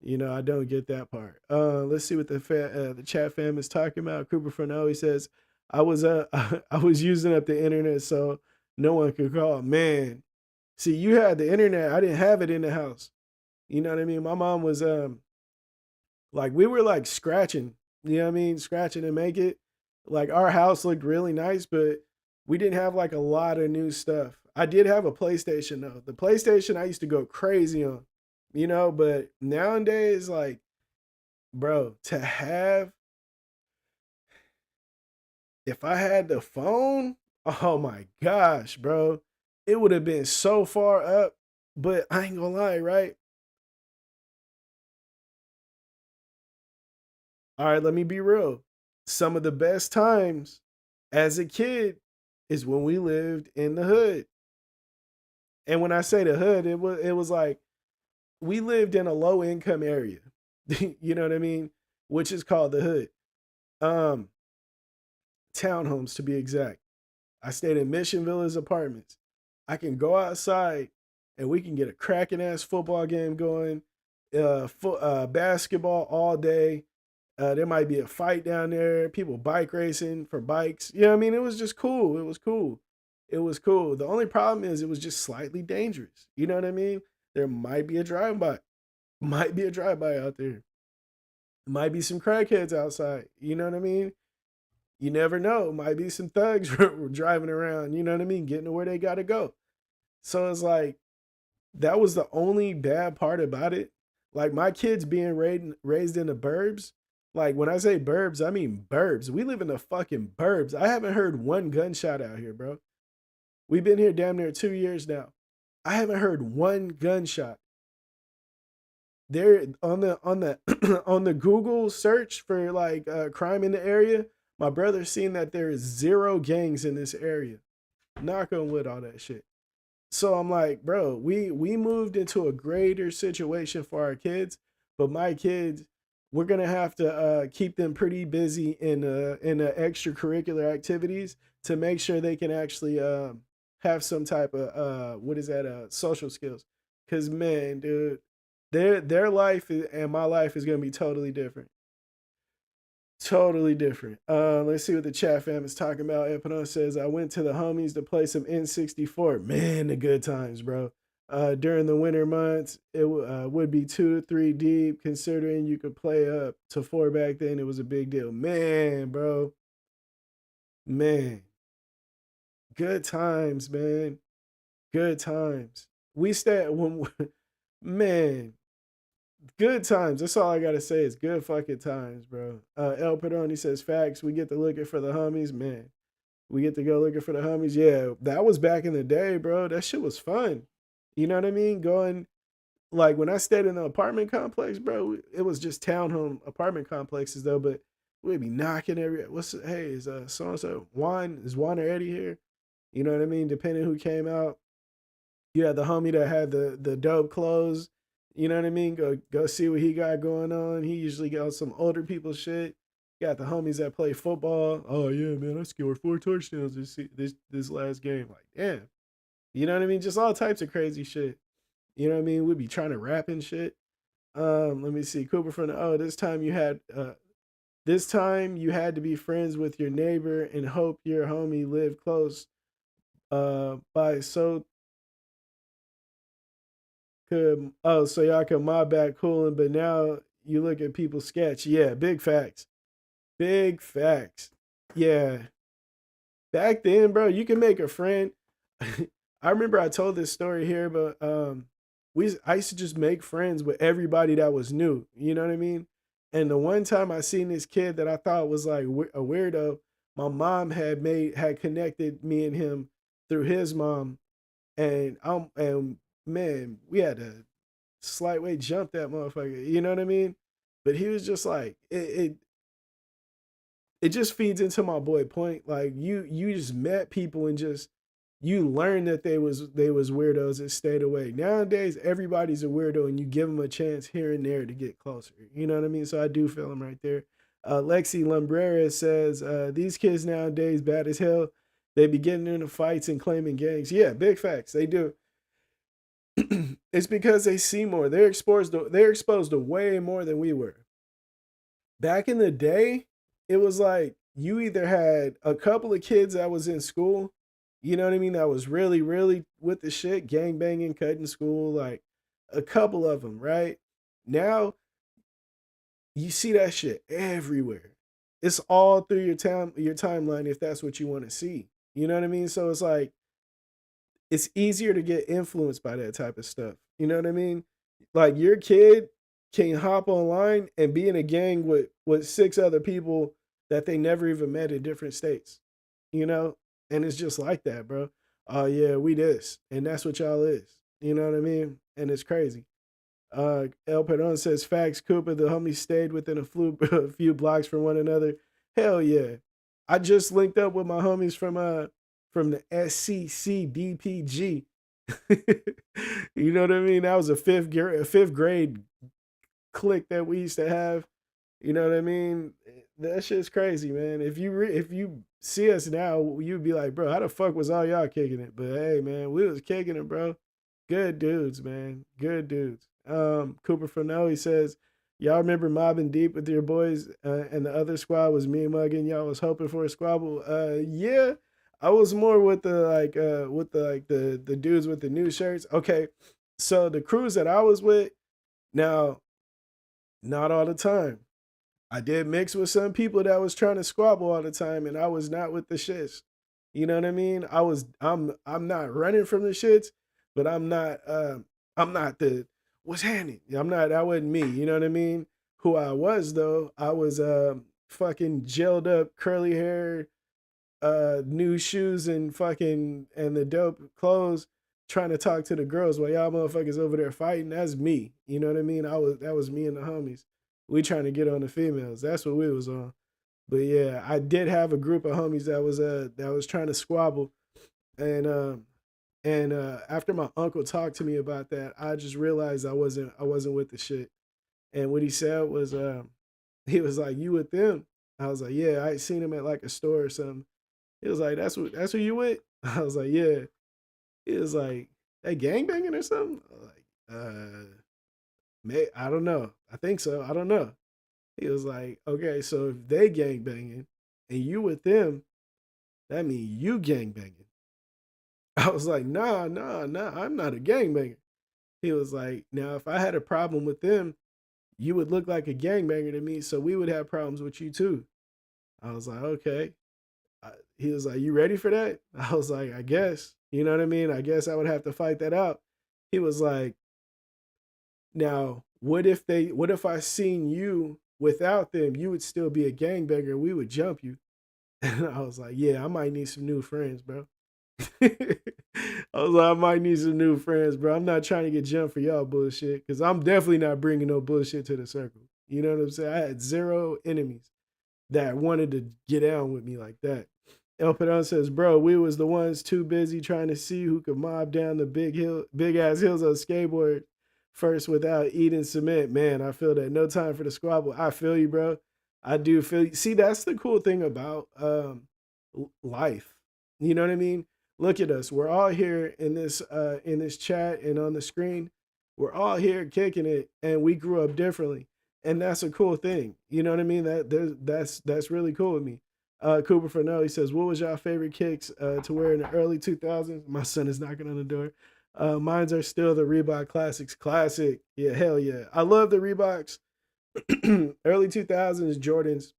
I don't get that part. Let's see what the chat fam is talking about. Cooper Fernell, he says, I was I was using up the internet so no one could call. Man, see, you had the internet. I didn't have it in the house. You know what I mean? My mom was like we were like scratching. You know what I mean? Scratching and make it. Like our house looked really nice, but we didn't have like a lot of new stuff. I did have a PlayStation though. The PlayStation I used to go crazy on, but nowadays, like, bro, to have, if I had the phone, oh my gosh, bro, it would have been so far up. But I ain't gonna lie, right? All right, let me be real. Some of the best times as a kid is when we lived in the hood. And when I say the hood, it was like we lived in a low income area. You know what I mean? Which is called the hood. Um, Townhomes to be exact. I stayed in Mission Villas apartments. I can go outside and we can get a cracking ass football game going, basketball all day. There might be a fight down there, people bike racing for bikes. You know what I mean? It was just cool. It was cool. It was cool. The only problem is it was just slightly dangerous. You know what I mean? There might be a drive-by. Might be a drive-by out there. Might be some crackheads outside. You know what I mean? You never know. Might be some thugs driving around, you know what I mean? Getting to where they gotta go. So it's like that was the only bad part about it. Like my kids being raised in the burbs, Like when I say burbs, I mean burbs. We live in the fucking burbs. I haven't heard one gunshot out here, bro. We've been here damn near 2 years now. I haven't heard one gunshot. There on the on the Google search for like crime in the area, my brother's seen that there is zero gangs in this area. Knock on wood, all that shit. So I'm like, bro, we moved into a greater situation for our kids, but my kids, we're gonna have to keep them pretty busy in extracurricular activities to make sure they can actually have some type of what is that social skills. Cause man, dude, their life and my life is gonna be totally different. Totally different. Let's see what the chat fam is talking about. Epidon says, I went to the homies to play some N64. Man, the good times, bro. During the winter months, it would be 2 to 3 deep. Considering you could play up to 4 back then, it was a big deal. Man, bro. Man. Good times, man. Good times. We stay when man. Good times. That's all I gotta say is good fucking times, bro. El Peroni says facts. We get to looking for the homies, man. We get to go looking for the homies. Yeah, that was back in the day, bro. That shit was fun. You know what I mean? Going like when I stayed in the apartment complex, bro. It was just townhome apartment complexes though, but we'd be knocking hey, is so and so Juan or Eddie here? You know what I mean? Depending who came out. You had the homie that had the dope clothes. You know what I mean? Go see what he got going on. He usually got some older people shit. Got the homies that play football. Oh yeah, man, I scored 4 touchdowns this last game. Like, damn. You know what I mean? Just all types of crazy shit. You know what I mean? We'd be trying to rap and shit. Let me see. Cooper from this time you had to be friends with your neighbor and hope your homie lived close by so so y'all can mob back cooling, but now you look at people sketch. Yeah, big facts. Big facts. Yeah. Back then, bro, you can make a friend. I remember I told this story here, but I used to just make friends with everybody that was new. You know what I mean? And the one time I seen this kid that I thought was like a weirdo, my mom had connected me and him through his mom, and man, we had to slight way jump that motherfucker. You know what I mean? But he was just like it just feeds into my boy point. Like you just met people and just you learned that they was weirdos and stayed away. Nowadays, everybody's a weirdo and you give them a chance here and there to get closer. You know what I mean? So I do feel him right there. Lexi Lumbrera says, these kids nowadays bad as hell. They be getting into fights and claiming gangs. Yeah, big facts. They do. It's because they see more. They're exposed to way more than we were. Back in the day, it was like you either had a couple of kids that was in school, you know what I mean, that was really, really with the shit, gang banging, cutting school, like a couple of them, right? Now you see that shit everywhere. It's all through your timeline if that's what you want to see. You know what I mean? So it's like it's easier to get influenced by that type of stuff. You know what I mean? Like your kid can hop online and be in a gang with 6 other people that they never even met in different states. You know? And it's just like that, bro. Oh yeah, we this. And that's what y'all is. You know what I mean? And it's crazy. El Perón says facts, Cooper, the homies stayed within a few blocks from one another. Hell yeah. I just linked up with my homies from the SCC DPG. You know what I mean? That was a fifth grade clique that we used to have. You know what I mean? That shit's crazy, man. If you see us now, you'd be like, bro, how the fuck was all y'all kicking it? But hey, man, we was kicking it, bro. Good dudes, man. Good dudes. Cooper Fernell, he says, y'all remember mobbing deep with your boys, and the other squad was me and Muggin. Y'all was hoping for a squabble. Yeah, I was more with the dudes with the new shirts. Okay, so the crews that I was with, now, not all the time. I did mix with some people that was trying to squabble all the time, and I was not with the shits. You know what I mean? I'm not running from the shits, but I'm not the what's happening. I'm not, that wasn't me. You know what I mean? who I was though. I was fucking gelled up, curly hair, new shoes and fucking and the dope clothes, trying to talk to the girls while y'all motherfuckers over there fighting. That's me. You know what I mean? That was me and the homies. We trying to get on the females. That's what we was on. But yeah, I did have a group of homies that was trying to squabble, and after my uncle talked to me about that, I just realized I wasn't with the shit. And what he said was, he was like, "You with them?" I was like, "Yeah, I seen him at like a store or something." He was like, that's who you with?" I was like, "Yeah." He was like, "They gang banging or something?" I was like, I don't know. I think so. I don't know." He was like, "Okay, so if they gang banging and you with them, that means you gang banging." I was like, "Nah, nah, nah. I'm not a gang banger." He was like, "Now, if I had a problem with them, you would look like a gangbanger to me, so we would have problems with you too." I was like, "Okay." He was like, "You ready for that?" I was like, "I guess." You know what I mean? I guess I would have to fight that out. He was like, "Now, what if I seen you without them? You would still be a gangbanger and we would jump you." And I was like, "Yeah, I might need some new friends, bro." I was like, "I might need some new friends, bro. I'm not trying to get jumped for y'all bullshit because I'm definitely not bringing no bullshit to the circle." You know what I'm saying? I had zero enemies that wanted to get down with me like that. El Pedon says, "Bro, we was the ones too busy trying to see who could mob down the big ass hills on skateboard first without eating cement." Man, I feel that. No time for the squabble. I feel you, bro. I do feel you. See, that's the cool thing about life. You know what I mean? Look at us. We're all here in this chat and on the screen. We're all here kicking it, and we grew up differently, and that's a cool thing. You know what I mean? That's really cool with me. Cooper Fernell, he says, "What was your favorite kicks to wear in the early 2000s?" My son is knocking on the door. Mines are still the Reebok Classics. Classic. Yeah, hell yeah. I love the Reeboks. Early 2000s Jordans.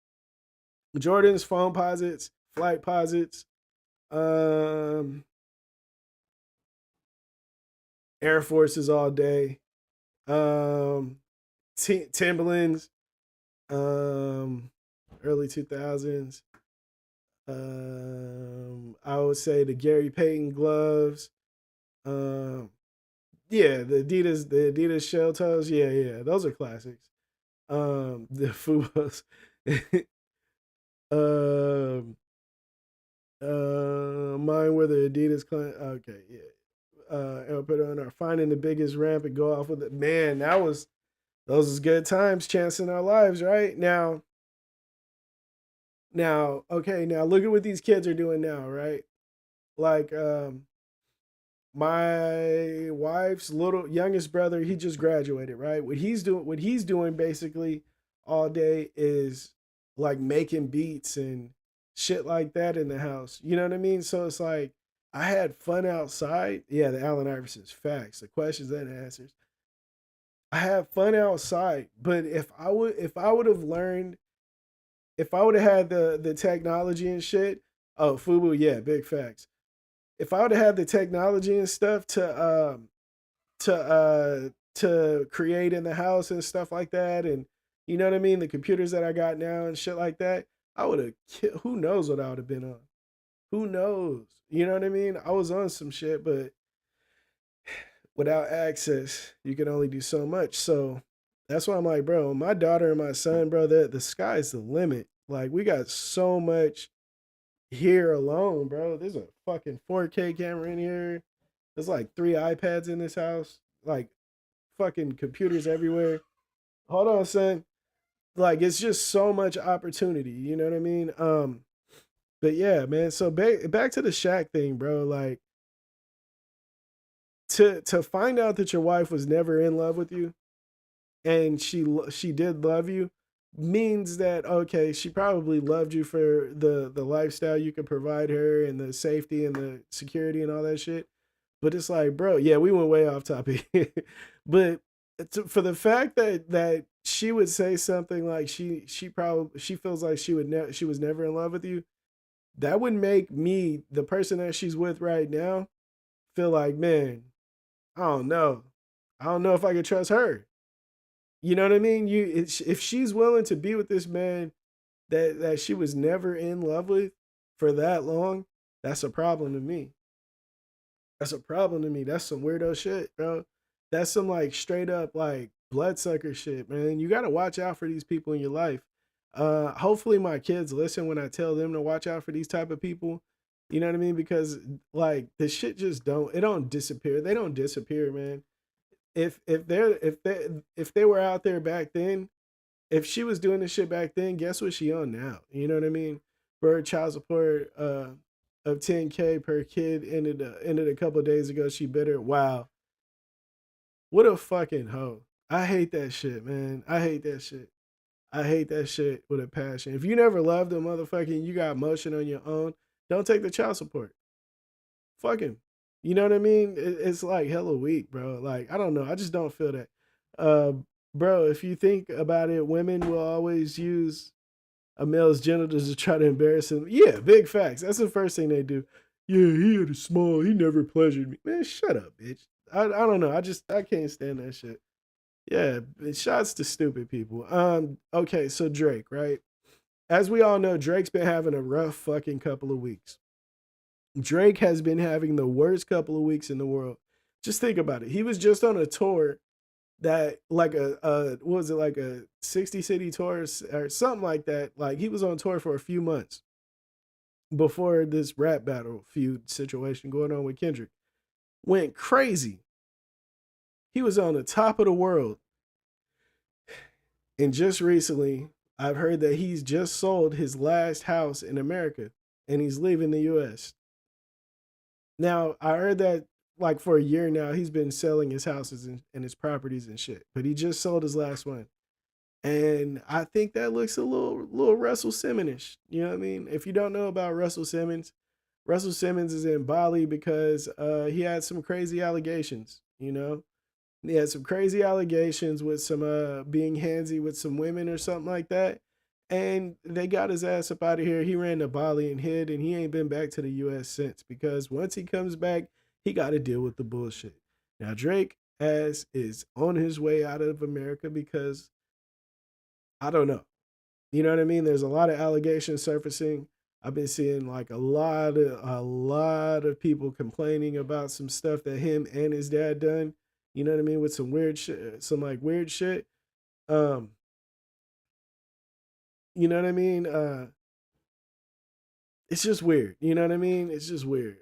Jordans, foam posits, flight posits, um, Air Forces all day, um, Timberlands, um, early 2000s. I would say the Gary Payton gloves. Um, yeah, the Adidas shell toes. Yeah, yeah, those are classics. The Fubas. um, Mine were the Adidas. Okay, yeah. El Pedro are finding the biggest ramp and go off with it. Man, those was good times, chance in our lives, right? Okay, now look at what these kids are doing now, right? Like, my wife's little youngest brother, he just graduated, right? What he's doing basically all day is like making beats and shit like that in the house. You know what I mean? So it's like I had fun outside. Yeah, the Allen Iverson's facts, the questions and answers. I had fun outside, but if I would have learned, if I would have had the technology and shit, oh Fubu, yeah, big facts. If I would have had the technology and stuff to create in the house and stuff like that, and you know what I mean, the computers that I got now and shit like that, I would have who knows what I would have been on. Who knows? You know what I mean? I was on some shit, but without access, you can only do so much. So that's why I'm like, bro, my daughter and my son, bro, the sky's the limit. Like we got so much here alone, bro. There's a fucking 4K camera in here. There's like 3 iPads in this house. Like fucking computers everywhere. Hold on, son. Like it's just so much opportunity. You know what I mean? But yeah, man. So back to the Shaq thing, bro. Like to find out that your wife was never in love with you and she did love you means that okay, she probably loved you for the lifestyle you could provide her and the safety and the security and all that shit. But it's like, bro, yeah, we went way off topic. But for the fact that she would say something like she feels like she was never in love with you, that would make me, the person that she's with right now, feel like, man, I don't know. I don't know if I could trust her. You know what I mean? If she's willing to be with this man that she was never in love with for that long, that's a problem to me. That's a problem to me. That's some weirdo shit, bro. That's some like straight up like bloodsucker shit, man. You got to watch out for these people in your life. Hopefully my kids listen when I tell them to watch out for these type of people. You know what I mean? Because like the shit just don't disappear. They don't disappear, man. If they were out there back then, if she was doing this shit back then, guess what she on now? You know what I mean? For her child support of 10K per kid ended a couple of days ago. She bitter. Wow, what a fucking hoe. I hate that shit, man. I hate that shit. I hate that shit with a passion. If you never loved a motherfucking, you got motion on your own. Don't take the child support. Fuck him. You know what I mean? It's like hella weak, bro. Like I don't know. I just don't feel that. Uh, bro, if you think about it, women will always use a male's genitals to try to embarrass him. Yeah, big facts. That's the first thing they do. Yeah, he had a small. He never pleasured me. Man, shut up, bitch. I don't know. I can't stand that shit. Yeah, shots to stupid people. Okay, so Drake, right? As we all know, Drake's been having a rough fucking couple of weeks. Drake has been having the worst couple of weeks in the world. Just think about it. He was just on a tour that like what was it, like a 60 city tour or something like that. Like he was on tour for a few months before this rap battle feud situation going on with Kendrick. Went crazy. He was on the top of the world. And just recently, I've heard that he's just sold his last house in America and he's leaving the US. Now, I heard that like for a year now, he's been selling his houses and his properties and shit, but he just sold his last one. And I think that looks a little Russell Simmons-ish. You know what I mean? If you don't know about Russell Simmons is in Bali because he had some crazy allegations, you know? He had some crazy allegations with some being handsy with some women or something like that. And they got his ass up out of here. He ran to Bali and hid, and he ain't been back to the US since because once he comes back, he got to deal with the bullshit. Now, Drake ass is on his way out of America because I don't know. You know what I mean? There's a lot of allegations surfacing. I've been seeing like a lot of people complaining about some stuff that him and his dad done. You know what I mean? With some weird shit, some like weird shit. Um, you know what I mean? It's just weird. You know what I mean? It's just weird.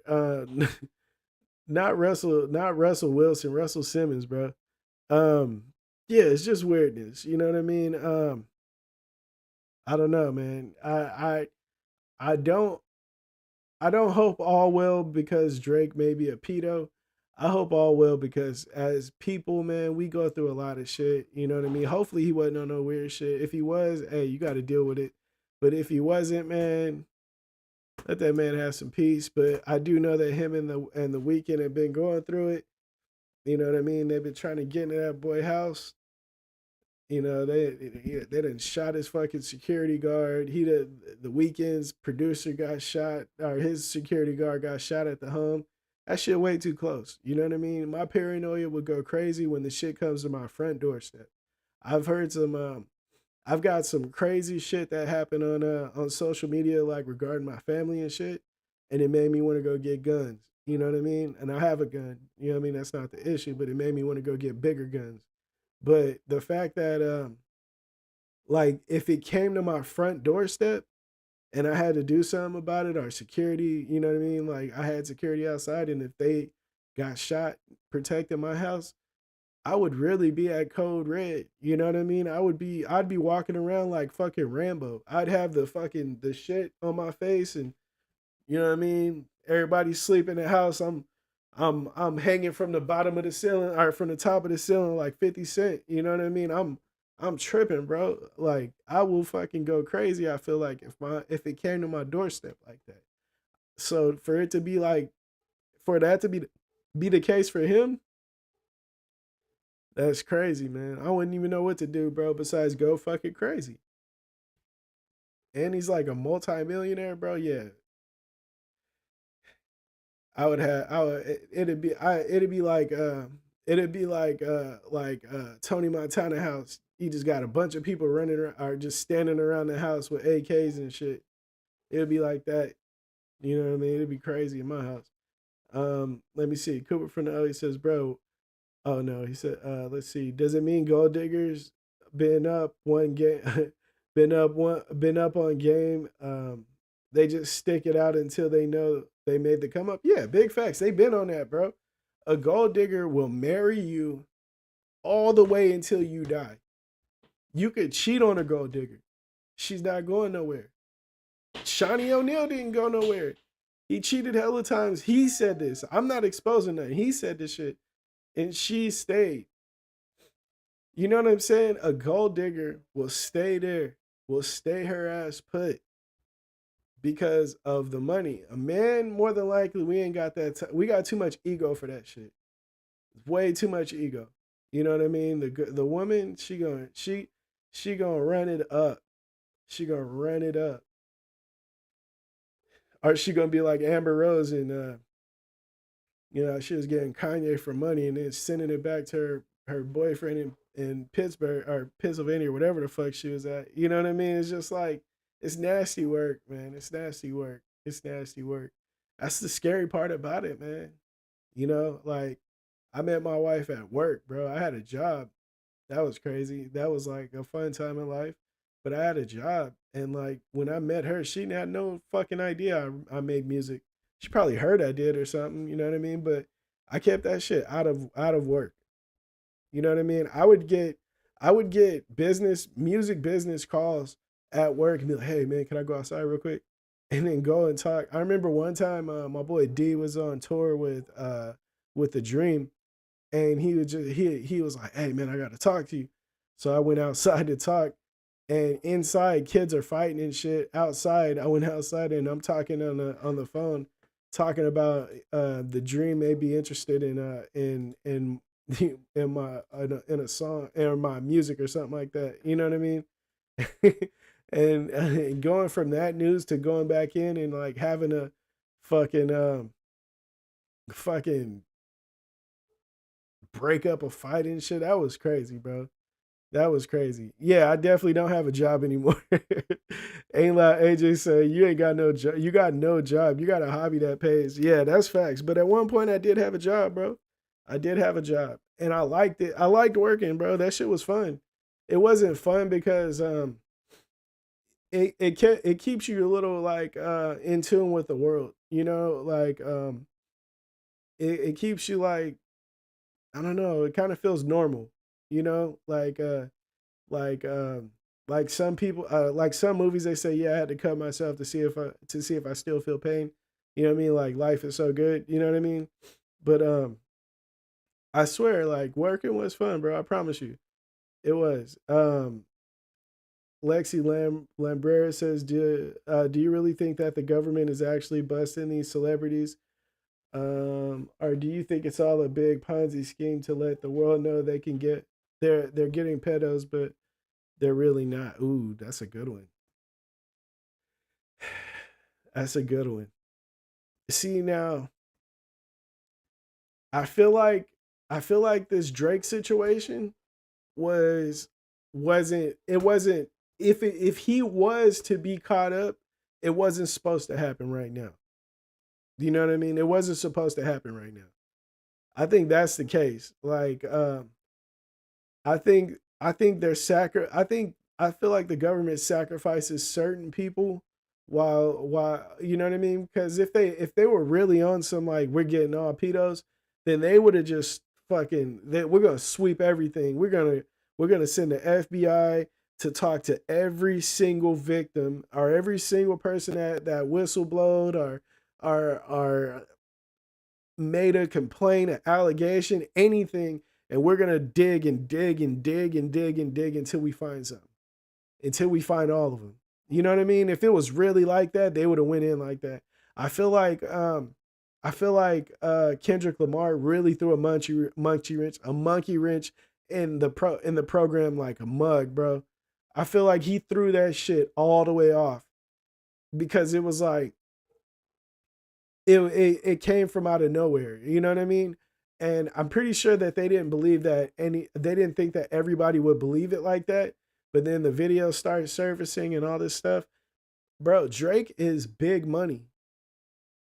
Not Russell Wilson, Russell Simmons, bro. Um, yeah, it's just weirdness. You know what I mean? I don't know, man. I don't I don't hope all well because Drake may be a pedo. I hope all well because as people, man, we go through a lot of shit. You know what I mean? Hopefully he wasn't on no weird shit. If he was, hey, you got to deal with it. But if he wasn't, man, let that man have some peace. But I do know that him and the weekend have been going through it. You know what I mean? They've been trying to get into that boy house. You know, they done shot his fucking security guard. The weekend's producer got shot, or his security guard got shot at the home. That shit way too close. You know what I mean? My paranoia would go crazy when the shit comes to my front doorstep. I've heard some I've got some crazy shit that happened on social media, like regarding my family and shit, and it made me want to go get guns. You know what I mean? And I have a gun. You know what I mean? That's not the issue, but it made me want to go get bigger guns. But the fact that like if it came to my front doorstep and I had to do something about it or security, you know what I mean? Like I had security outside and if they got shot protecting my house, I would really be at code red. You know what I mean? I'd be walking around like fucking Rambo. I'd have the shit on my face and you know what I mean? Everybody's sleeping in the house. I'm hanging from the bottom of the ceiling or from the top of the ceiling like 50 Cent. You know what I mean? I'm tripping, bro. Like I will fucking go crazy. I feel like if it came to my doorstep like that. So for it to be like for that to be the case for him, that's crazy, man. I wouldn't even know what to do, bro, besides go fucking crazy. And he's like a multi-millionaire, bro. Yeah, I would it'd be like Tony Montana house. he just got a bunch of people running around or just standing around the house with AKs and shit. It would be like that. You know what I mean? It'd be crazy in my house. Let me see. Cooper from the LA says, bro, oh no, he said, let's see. Does it mean gold diggers been up one game been up on game? They just stick it out until they know they made the come up. Yeah, big facts. They've been on that, bro. A gold digger will marry you all the way until you die. You could cheat on a gold digger. She's not going nowhere. Shawnee O'Neal didn't go nowhere. He cheated hella times. He said this. I'm not exposing nothing. He said this shit. And she stayed. You know what I'm saying? A gold digger will stay there, will stay her ass put because of the money. A man, more than likely, we ain't got that. We got too much ego for that shit. Way too much ego. You know what I mean? The woman, she gonna run it up. She gonna run it up. Or she gonna be like Amber Rose and she was getting Kanye for money and then sending it back to her boyfriend in Pittsburgh or Pennsylvania or whatever the fuck she was at. You know what I mean? It's just like it's nasty work, man. It's nasty work. It's nasty work. That's the scary part about it, man. Like I met my wife at work, bro. I had a job. That was crazy. That was like a fun time in life. But I had a job. And like when I met her, she had no fucking idea I made music. She probably heard I did or something, you know what I mean? But I kept that shit out of work. You know what I mean? I would get music business calls at work and be like, hey man, can I go outside real quick? And then go and talk. I remember one time my boy D was on tour with The Dream, and he was like, hey man, I gotta talk to you. So I went outside to talk, and inside kids are fighting and shit. Outside, I went outside and I'm talking on the phone, talking about The Dream may be interested in in a song or my music or something like that. You know what I mean? and going from that news to going back in and like having a fucking break up a fight and shit. That was crazy, bro. That was crazy. Yeah, I definitely don't have a job anymore. Ain't like AJ said, you ain't got no job. You got no job. You got a hobby that pays. Yeah, that's facts. But at one point I did have a job, bro. I did have a job. And I liked it. I liked working, bro. That shit was fun. It wasn't fun because it keeps you a little like in tune with the world. Like it keeps you like, I don't know, it kind of feels normal, like like some people like some movies they say, yeah, I had to cut myself to see if I still feel pain. You know what I mean? Like life is so good, you know what I mean? But I swear, like working was fun, bro. I promise you. It was. Lexi Lambrera says, do you really think that the government is actually busting these celebrities? Or do you think it's all a big Ponzi scheme to let the world know they can get they're getting pedos, but they're really not? Ooh, that's a good one. That's a good one. See now, I feel like I feel like this Drake situation was wasn't it wasn't if he was to be caught up, it wasn't supposed to happen right now. Do you know what I mean? It wasn't supposed to happen right now. I think that's the case. Like, I think I feel like the government sacrifices certain people while you know what I mean? Because if they were really on some like we're getting all pedos, then they would have just we're gonna sweep everything. We're gonna send the FBI to talk to every single victim or every single person that whistleblowed or made a complaint, an allegation, anything, and we're gonna dig and dig and dig and dig and dig until we find something, until we find all of them. You know what I mean? If it was really like that, they would have went in like that. I feel like Kendrick Lamar really threw a monkey wrench in the program like a mug, bro. I feel like he threw that shit all the way off because it was like it came from out of nowhere. You know what I mean? And I'm pretty sure that they didn't believe that they didn't think that everybody would believe it like that. But then the video started surfacing and all this stuff. Bro, Drake is big money.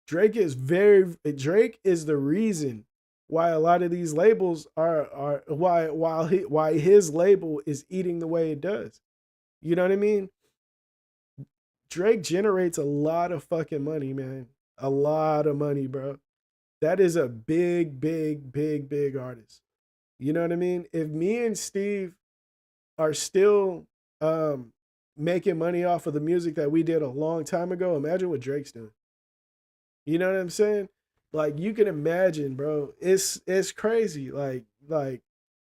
Drake is the reason why a lot of these labels are why his label is eating the way it does. You know what I mean? Drake generates a lot of fucking money, man. A lot of money, bro. That is a big, big, big, big artist. You know what I mean? If me and Steve are still making money off of the music that we did a long time ago, imagine what Drake's doing. You know what I'm saying? Like you can imagine, bro. It's crazy. Like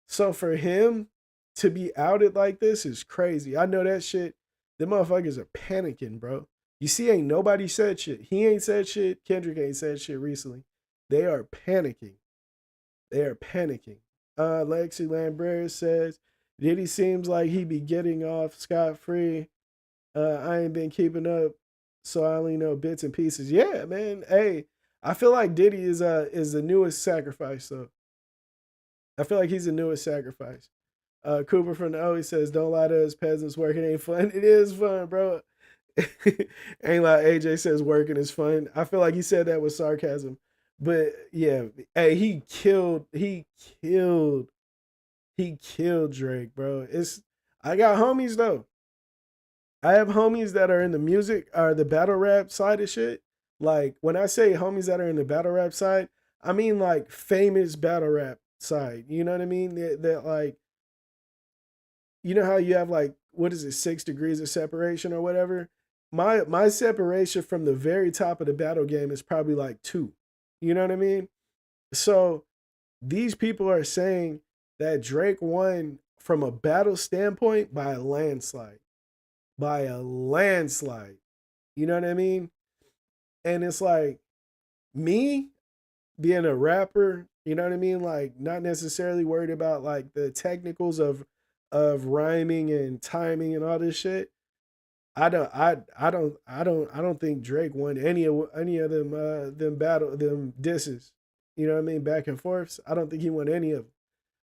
so for him to be outed like this is crazy. I know that shit. The motherfuckers are panicking, bro. You see, ain't nobody said shit. He ain't said shit. Kendrick ain't said shit recently. They are panicking. They are panicking. Lexi Lambert says, Diddy seems like he be getting off scot-free. I ain't been keeping up, so I only know bits and pieces. Yeah, man. Hey, I feel like Diddy is the newest sacrifice, though. I feel like he's the newest sacrifice. Cooper from the O, he says, don't lie to us peasants, working ain't fun. It is fun, bro. Ain't like AJ says working is fun. I feel like he said that with sarcasm. But yeah, hey, he killed Drake, bro. I got homies though. I have homies that are in the music or the battle rap side of shit. Like when I say homies that are in the battle rap side, I mean like famous battle rap side. You know what I mean? That like, you know how you have like, what is it, 6 degrees of separation or whatever? My separation from the very top of the battle game is probably like 2. You know what I mean? So these people are saying that Drake won from a battle standpoint by a landslide. By a landslide. You know what I mean? And it's like me being a rapper, you know what I mean? Like not necessarily worried about like the technicals of rhyming and timing and all this shit. I don't think Drake won any of them disses. You know what I mean? Back and forths. I don't think he won any of them.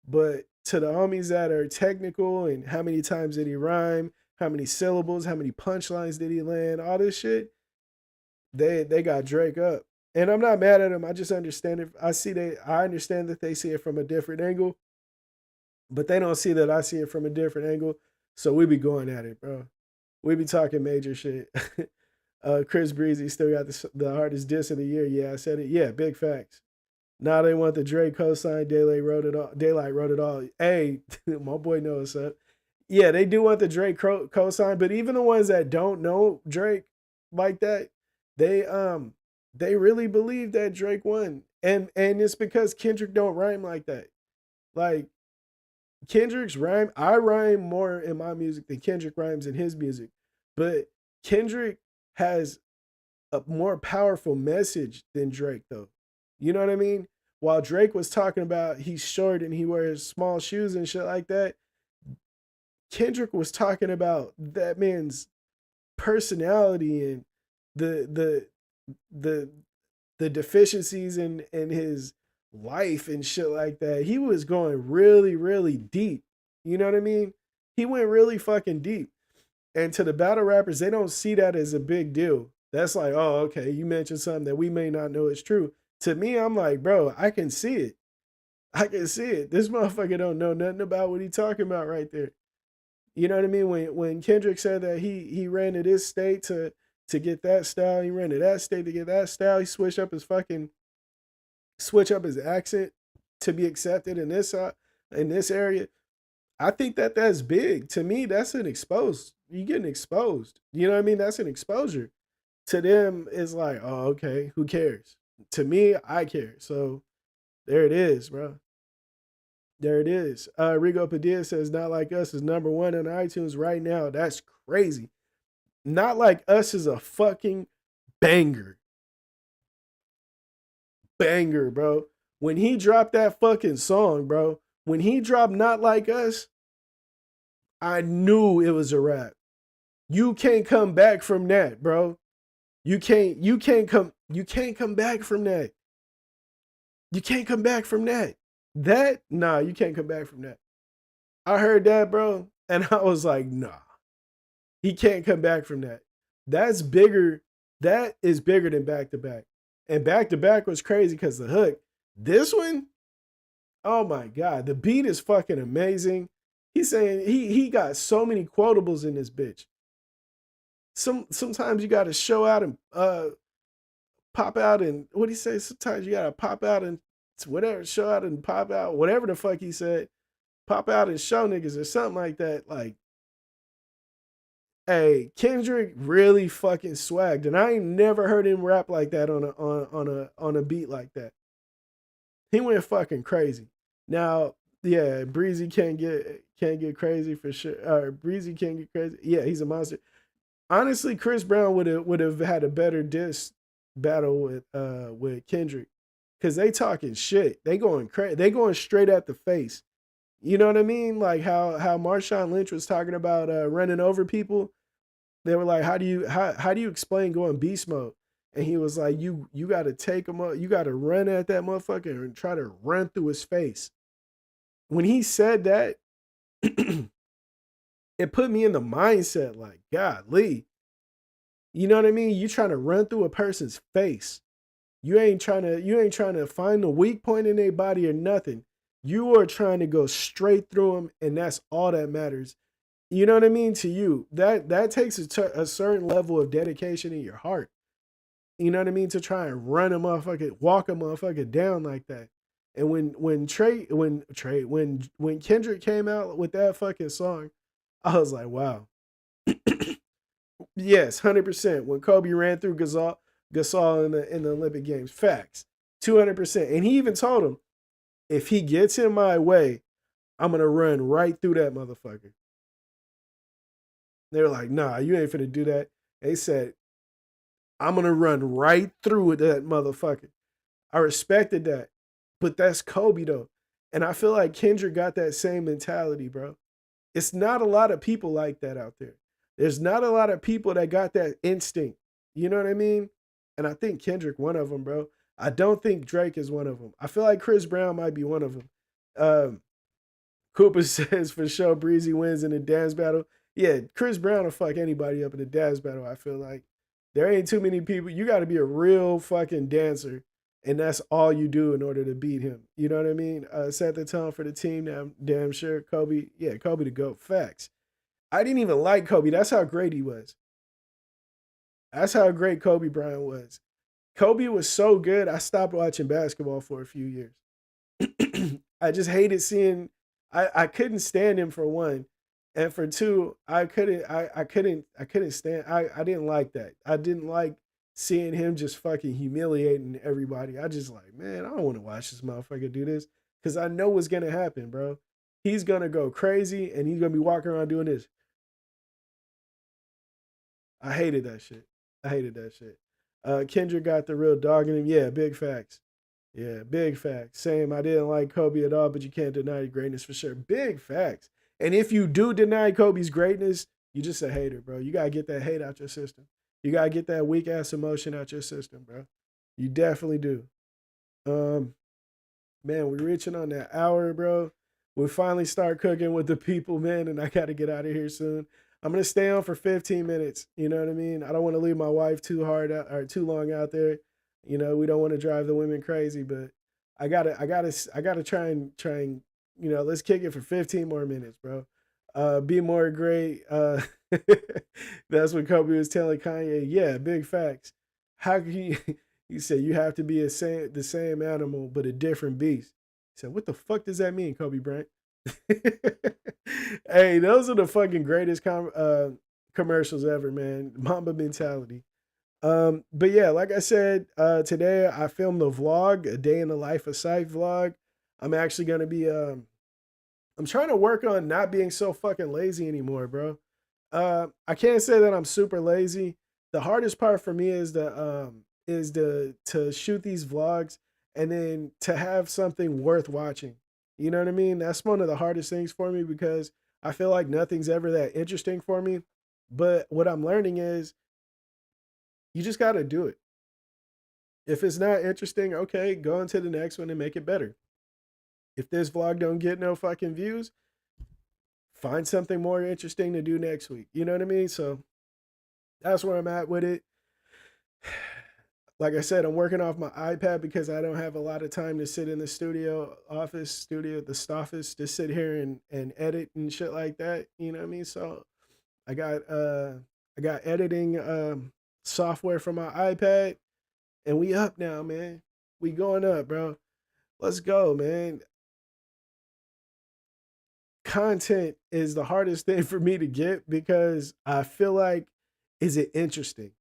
But to the homies that are technical and how many times did he rhyme, how many syllables, how many punchlines did he land, all this shit, they got Drake up. And I'm not mad at him. I just understand it. I understand that they see it from a different angle, but they don't see that I see it from a different angle. So we be going at it, bro. We be talking major shit. Chris Breezy still got the hardest diss of the year. Yeah, I said it. Yeah, big facts. Now they want the Drake cosign. Daylight wrote it all. Daylight wrote it all. Hey, my boy knows up. Yeah, they do want the Drake cosign, but even the ones that don't know Drake like that, they really believe that Drake won. And it's because Kendrick don't rhyme like that. Like Kendrick's rhyme, I rhyme more in my music than Kendrick rhymes in his music. But Kendrick has a more powerful message than Drake, though. You know what I mean? While Drake was talking about he's short and he wears small shoes and shit like that, Kendrick was talking about that man's personality and the the the deficiencies in his life and shit like that. He was going really, really deep. You know what I mean? He went really fucking deep. And to the battle rappers, they don't see that as a big deal. That's like, oh, okay, you mentioned something that we may not know is true. To me, I'm like, bro, I can see it. I can see it. This motherfucker don't know nothing about what he talking about right there. You know what I mean? When Kendrick said that he ran to this state to get that style, he ran to that state to get that style, he switch up his accent to be accepted in this area. I think that that's big. To me, that's an exposed. You getting exposed. You know what I mean? That's an exposure. To them, it's like, oh, okay, who cares? To me, I care. So there it is, bro. There it is. Rigo Padilla says, Not Like Us is number 1 on iTunes right now. That's crazy. Not Like Us is a fucking banger. Banger, bro. When he dropped that fucking song, bro, when he dropped Not Like Us, I knew it was a wrap. You can't come back from that, bro. You can't come back from that. You can't come back from that. Nah, you can't come back from that. I heard that, bro, and I was like, nah, he can't come back from that. That's bigger. That is bigger than back to back. And back to back was crazy because the hook. This one, oh my god, the beat is fucking amazing. He's saying he got so many quotables in this bitch. Sometimes you got to show out and pop out and what do he say? Sometimes you got to pop out and whatever, show out and pop out, whatever the fuck he said. Pop out and show niggas or something like that. Like, hey, Kendrick really fucking swagged, and I ain't never heard him rap like that on a beat like that. He went fucking crazy. Now, yeah, Breezy can't get crazy for sure. Breezy can't get crazy. Yeah, he's a monster. Honestly, Chris Brown would have had a better diss battle with Kendrick because they talking shit. They going crazy. They going straight at the face. You know what I mean? Like how Marshawn Lynch was talking about running over people. They were like, how do you explain going beast mode? And he was like, you got to take him up. You got to run at that motherfucker and try to run through his face. When he said that, it put me in the mindset like, golly, you know what I mean? You trying to run through a person's face. You ain't trying to find the weak point in their body or nothing. You are trying to go straight through them, and that's all that matters. You know what I mean? To you, that takes a certain level of dedication in your heart. You know what I mean? To try and walk a motherfucker down like that. And when Kendrick came out with that fucking song, I was like, wow. Yes, 100%. When Kobe ran through Gasol in the Olympic Games, facts, 200%. And he even told him, if he gets in my way, I'm gonna run right through that motherfucker. They were like, nah, you ain't finna do that. They said, I'm gonna run right through that motherfucker. I respected that. But that's Kobe though. And I feel like Kendrick got that same mentality, bro. It's not a lot of people like that out there. There's not a lot of people that got that instinct. You know what I mean? And I think Kendrick one of them, bro. I don't think Drake is one of them. I feel like Chris Brown might be one of them. Cooper says for sure Breezy wins in the dance battle. Yeah, Chris Brown will fuck anybody up in the dance battle, I feel like. There ain't too many people. You got to be a real fucking dancer, and that's all you do in order to beat him. You know what I mean? Set the tone for the team. Now, damn sure Kobe. Yeah, Kobe to go. Facts. I didn't even like Kobe. That's how great he was. That's how great Kobe Bryant was. Kobe was so good, I stopped watching basketball for a few years. I just hated seeing. I couldn't stand him for one, and for two, I couldn't stand. I didn't like that. I didn't like seeing him just fucking humiliating everybody. I just like, man, I don't want to watch this motherfucker do this because I know what's gonna happen, bro. He's gonna go crazy and he's gonna be walking around doing this. I hated that shit. I hated that shit. Kendrick got the real dog in him. Yeah, big facts. Yeah, big facts. Same. I didn't like Kobe at all, but you can't deny his greatness for sure. Big facts. And if you do deny Kobe's greatness, you just a hater, bro. You gotta get that hate out your system. You gotta get that weak ass emotion out your system, bro. You definitely do. Um, Man, we're reaching on that hour, bro. We finally start cooking with the people, man, and I gotta get out of here soon. I'm gonna stay on for 15 minutes. You know what I mean? I don't want to leave my wife too hard out, or too long out there. You know, we don't want to drive the women crazy, but I gotta try and, let's kick it for 15 more minutes, bro. Be more great. That's what Kobe was telling Kanye. Yeah, big facts. How can you? He said you have to be the same animal but a different beast. He said, what the fuck does that mean, Kobe Bryant? Hey, those are the fucking greatest commercials ever, man. Mamba mentality. But yeah, like I said, today I filmed a vlog, a day in the life of Sight vlog. I'm actually gonna be I'm trying to work on not being so fucking lazy anymore, bro. I can't say that I'm super lazy. The hardest part for me is to shoot these vlogs and then to have something worth watching. You know what I mean? That's one of the hardest things for me because I feel like nothing's ever that interesting for me. But what I'm learning is you just got to do it. If it's not interesting, okay, go into the next one and make it better. If this vlog don't get no fucking views, find something more interesting to do next week. You know what I mean? So that's where I'm at with it. Like I said, I'm working off my iPad because I don't have a lot of time to sit in the the office, to sit here and edit and shit like that. You know what I mean? So I got uh I got editing software for my iPad, and we up now, man. We going up, bro. Let's go, man. Content is the hardest thing for me to get because I feel like, is it interesting?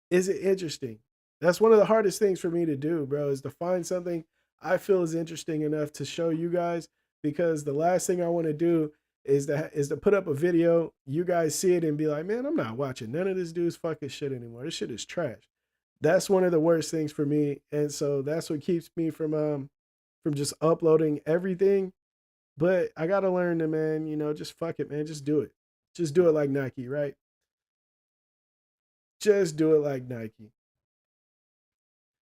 Is it interesting? That's one of the hardest things for me to do, bro, is to find something I feel is interesting enough to show you guys, because the last thing I want to do is to put up a video, you guys see it and be like, "Man, I'm not watching none of this dude's fucking shit anymore. This shit is trash." That's one of the worst things for me, and so that's what keeps me from just uploading everything. But I got to learn to, man, just fuck it, man. Just do it. Just do it like Nike, right? Just do it like Nike.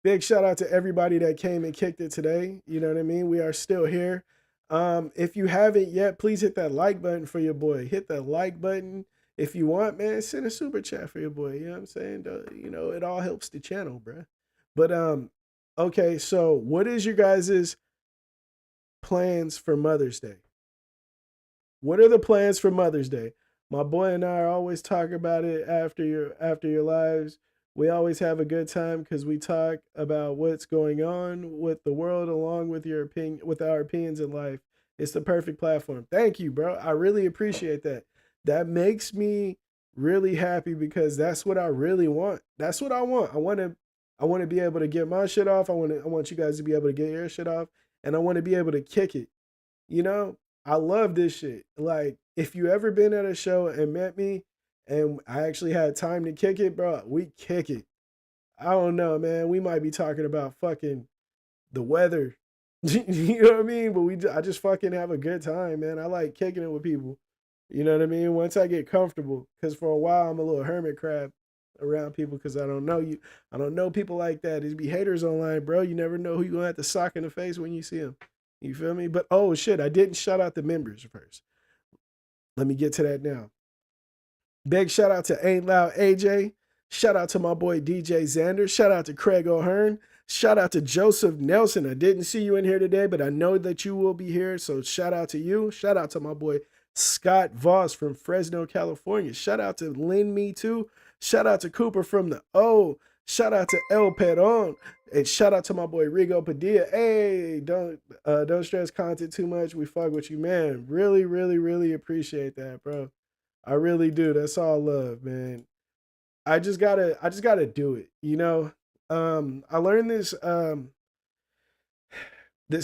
Big shout out to everybody that came and kicked it today. You know what I mean? We are still here. If you haven't yet, please hit that like button for your boy. Hit that like button. If you want, man, send a super chat for your boy. You know what I'm saying? It all helps the channel, bro. But okay, so what is your guys' plans for Mother's Day? What are the plans for Mother's Day? My boy and I are always talking about it after your lives. We always have a good time because we talk about what's going on with the world along with our opinions in life. It's the perfect platform. Thank you, bro. I really appreciate that. That makes me really happy because that's what I really want. That's what I want. I want to be able to get my shit off. I want you guys to be able to get your shit off, and I want to be able to kick it. You know, I love this shit. Like, if you ever been at a show and met me and I actually had time to kick it, bro, we kick it. I don't know, man. We might be talking about fucking the weather. You know what I mean? But I just fucking have a good time, man. I like kicking it with people. You know what I mean? Once I get comfortable, because for a while I'm a little hermit crab around people because I don't know you. I don't know people like that. There's be haters online, bro. You never know who you gonna have to sock in the face when you see them. You feel me? But oh shit, I didn't shout out the members first. Let me get to that now. Big shout out to Ain't Loud AJ. Shout out to my boy DJ Xander. Shout out to Craig O'Hearn. Shout out to Joseph Nelson. I didn't see you in here today, but I know that you will be here. So shout out to you. Shout out to my boy Scott Voss from Fresno, California. Shout out to Lynn Me Too. Shout out to Cooper from the O. Shout out to El Peron. And shout out to my boy Rigo Padilla. Hey, don't stress content too much. We fuck with you, man. Really, really, really appreciate that, bro. I really do. That's all love, man. I just gotta do it, you know? I learned this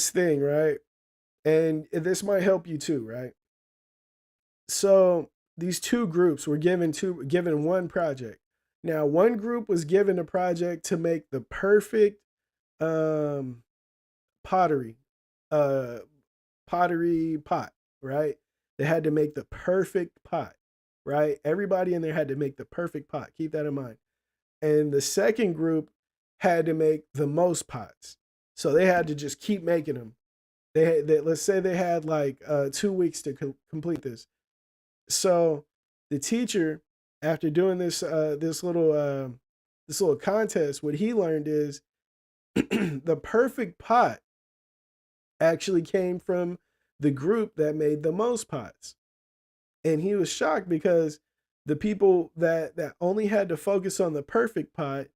thing, right? And this might help you too, right? So these two groups were given one project. Now, one group was given a project to make the perfect um pottery, uh pottery pot, right? They had to make the perfect pot, right? Everybody in there had to make the perfect pot. Keep that in mind. And the second group had to make the most pots. So they had to just keep making them. Let's say they had like 2 weeks to complete this. So the teacher, after doing this little contest, what he learned is the perfect pot actually came from the group that made the most pots. And he was shocked because the people that only had to focus on the perfect pot,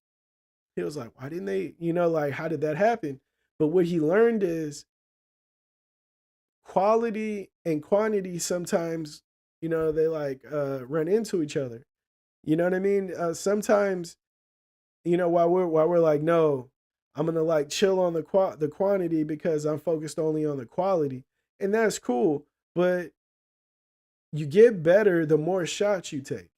he was like, why didn't they, like, how did that happen? But what he learned is quality and quantity sometimes, they like run into each other. You know what I mean? Sometimes, while we're like, no, I'm gonna like chill on the quantity because I'm focused only on the quality, and that's cool. But you get better the more shots you take.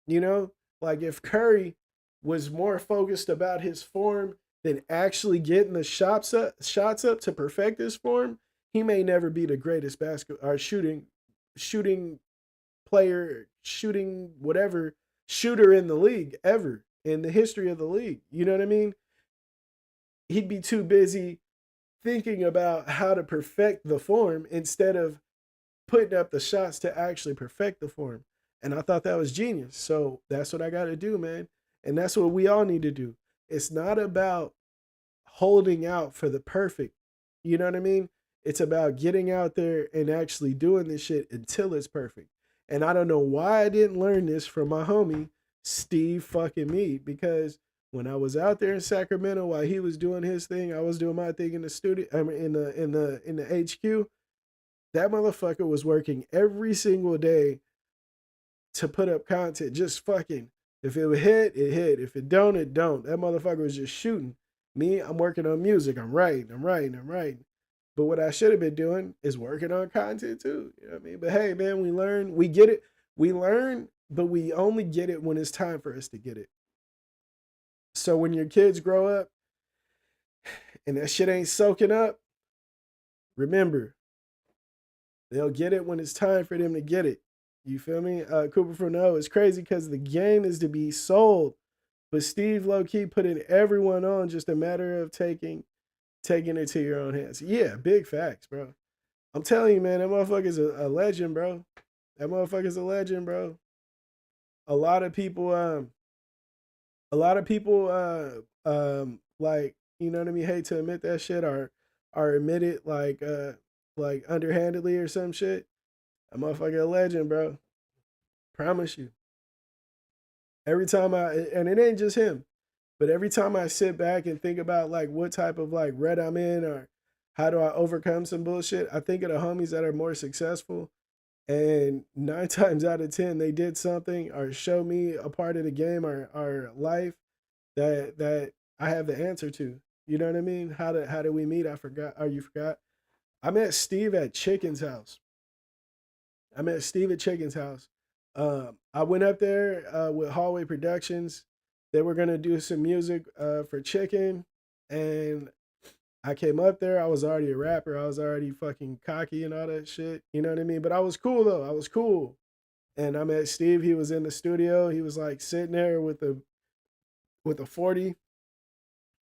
You know, like if Curry was more focused about his form than actually getting the shots up to perfect his form, he may never be the greatest basketball or shooting player, shooting whatever shooter in the league ever in the history of the league. You know what I mean? he'd be too busy thinking about how to perfect the form instead of putting up the shots to actually perfect the form. And I thought that was genius. So that's what I got to do, man. And that's what we all need to do. It's not about holding out for the perfect. You know what I mean? It's about getting out there and actually doing this shit until it's perfect. And I don't know why I didn't learn this from my homie, Steve fucking Mead, because when I was out there in Sacramento while he was doing his thing, I was doing my thing in the studio, I mean, in the HQ. That motherfucker was working every single day to put up content. Just fucking, if it would hit, it hit. If it don't, it don't. That motherfucker was just shooting. Me, I'm working on music. I'm writing. But what I should have been doing is working on content too. You know what I mean? But hey, man, we learn, we get it. We learn, but we only get it when it's time for us to get it. So when your kids grow up and that shit ain't soaking up, remember, they'll get it when it's time for them to get it. You feel me? Cooper from No, it's crazy because the game is to be sold. But Steve low-key putting everyone on, just a matter of taking it to your own hands. Yeah, big facts, bro. I'm telling you, man, that motherfucker's a legend, bro. That motherfucker's a legend, bro. A lot of people, like, you know what I mean, hate to admit that shit, are admitted like underhandedly or some shit. A motherfucker a legend, bro. Promise you. Every time and it ain't just him, but every time I sit back and think about like what type of like rut I'm in or how do I overcome some bullshit, I think of the homies that are more successful. And 9 times out of 10, they did something or show me a part of the game or life that I have the answer to. You know what I mean? How did we meet? I forgot. Oh, you forgot? I met Steve at Chicken's house. I met Steve at Chicken's house. I went up there with Hallway Productions. They were gonna do some music for Chicken, and I came up there. I was already a rapper. I was already fucking cocky and all that shit. You know what I mean? But I was cool though. I was cool. And I met Steve. He was in the studio. He was like sitting there with a 40.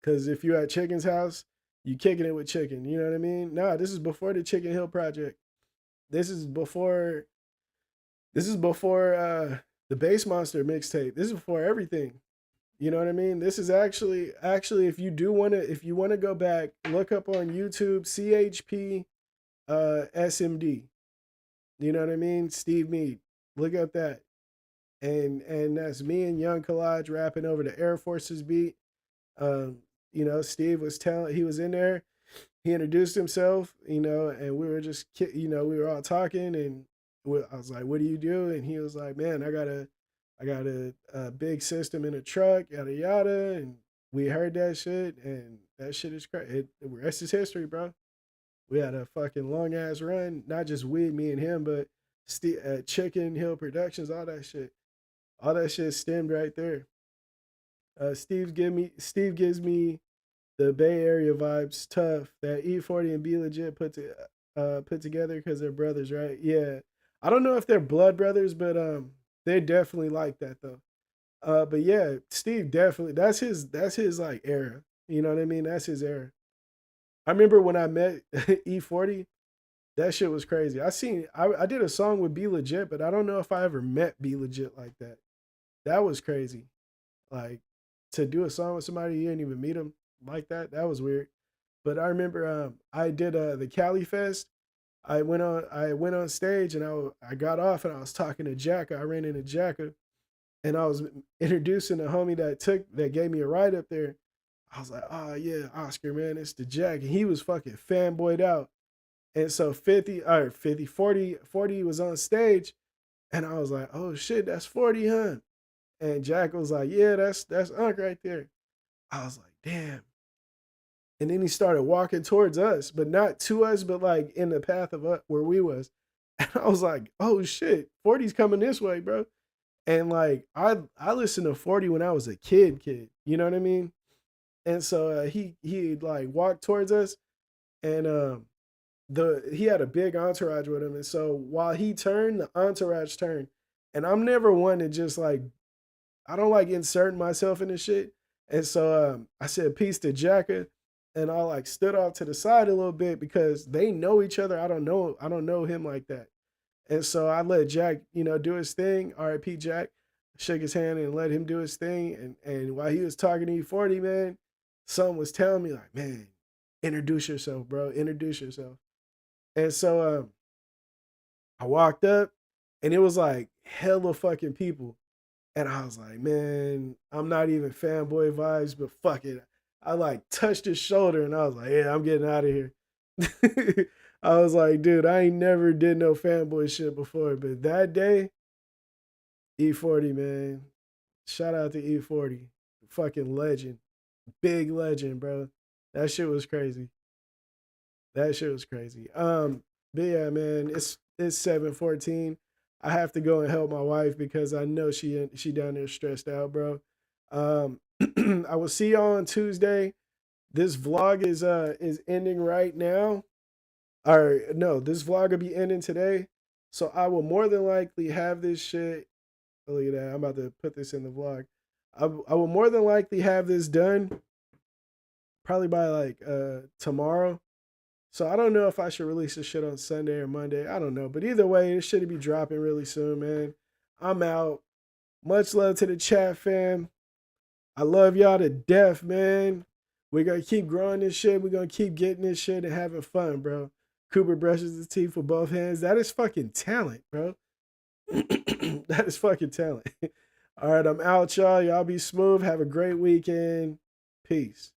Cause if you at Chicken's house, you kicking it with Chicken. You know what I mean? Nah, this is before the Chicken Hill project. This is before the Bass Monster mixtape. This is before everything. You know what I mean? This is actually if you wanna go back, look up on YouTube CHP SMD. You know what I mean? Steve Mead. Look up that. And that's me and Young Collage rapping over the Air Forces beat. Steve was he was in there. He introduced himself, and we were just, we were all talking, and I was like, "What do you do?" And he was like, "Man, I got a big system in a truck, yada yada." And we heard that shit, and that shit is crazy. The rest is history, bro. We had a fucking long ass run, not just me and him, but Chicken Hill Productions, all that shit. All that shit stemmed right there. Steve gives me the Bay Area vibes tough that E40 and B Legit put together because they're brothers, right? Yeah. I don't know if they're blood brothers, but they definitely like that though. But yeah, Steve definitely that's his like era. You know what I mean? That's his era. I remember when I met E40, that shit was crazy. I did a song with B Legit, but I don't know if I ever met B Legit like that. That was crazy. Like to do a song with somebody you didn't even meet them like that. That was weird. But I remember I did the Cali Fest. I went on stage and I got off and I was talking to Jacka. I ran into Jacka and I was introducing a homie that gave me a ride up there. I was like, "Oh yeah, Oscar, man, it's the Jack." And he was fucking fanboyed out. And so 40 was on stage and I was like, "Oh shit, that's 40, huh?" And Jack was like, "Yeah, that's Unc right there." I was like, "Damn." And then he started walking towards us, but not to us, but like in the path of where we was. And I was like, "Oh shit, 40's coming this way, bro." And like I listened to 40 when I was a kid. You know what I mean? And so he like walked towards us, and he had a big entourage with him. And so while he turned, the entourage turned. And I'm never one to just like, I don't like inserting myself in this shit. And so I said peace to Jacka. and I like stood off to the side a little bit because they know each other. I don't know him like that. And so I let Jack, do his thing. R.I.P. Jack. Shook his hand and let him do his thing. And while he was talking to E40, man, someone was telling me like, man, introduce yourself, bro. Introduce yourself. And so I walked up and it was like hella fucking people. And I was like, man, I'm not even fanboy vibes, but fuck it. I like touched his shoulder and I was like, yeah, I'm getting out of here. I was like, dude, I ain't never did no fanboy shit before, but that day, E40, man. Shout out to E40. Fucking legend. Big legend, bro. That shit was crazy. That shit was crazy. But yeah, man, it's 7:14. I have to go and help my wife because I know she down there stressed out, bro. Um, I will see y'all on Tuesday. This vlog is ending right now. Or no, this vlog will be ending today. So I will more than likely have this shit. Oh, look at that. I'm about to put this in the vlog. I will more than likely have this done probably by like tomorrow. So I don't know if I should release this shit on Sunday or Monday. I don't know. But either way, this should be dropping really soon, man. I'm out. Much love to the chat fam. I love y'all to death, man. We're going to keep growing this shit. We're going to keep getting this shit and having fun, bro. Cooper brushes his teeth with both hands. That is fucking talent, bro. That is fucking talent. All right, I'm out, y'all. Y'all be smooth. Have a great weekend. Peace.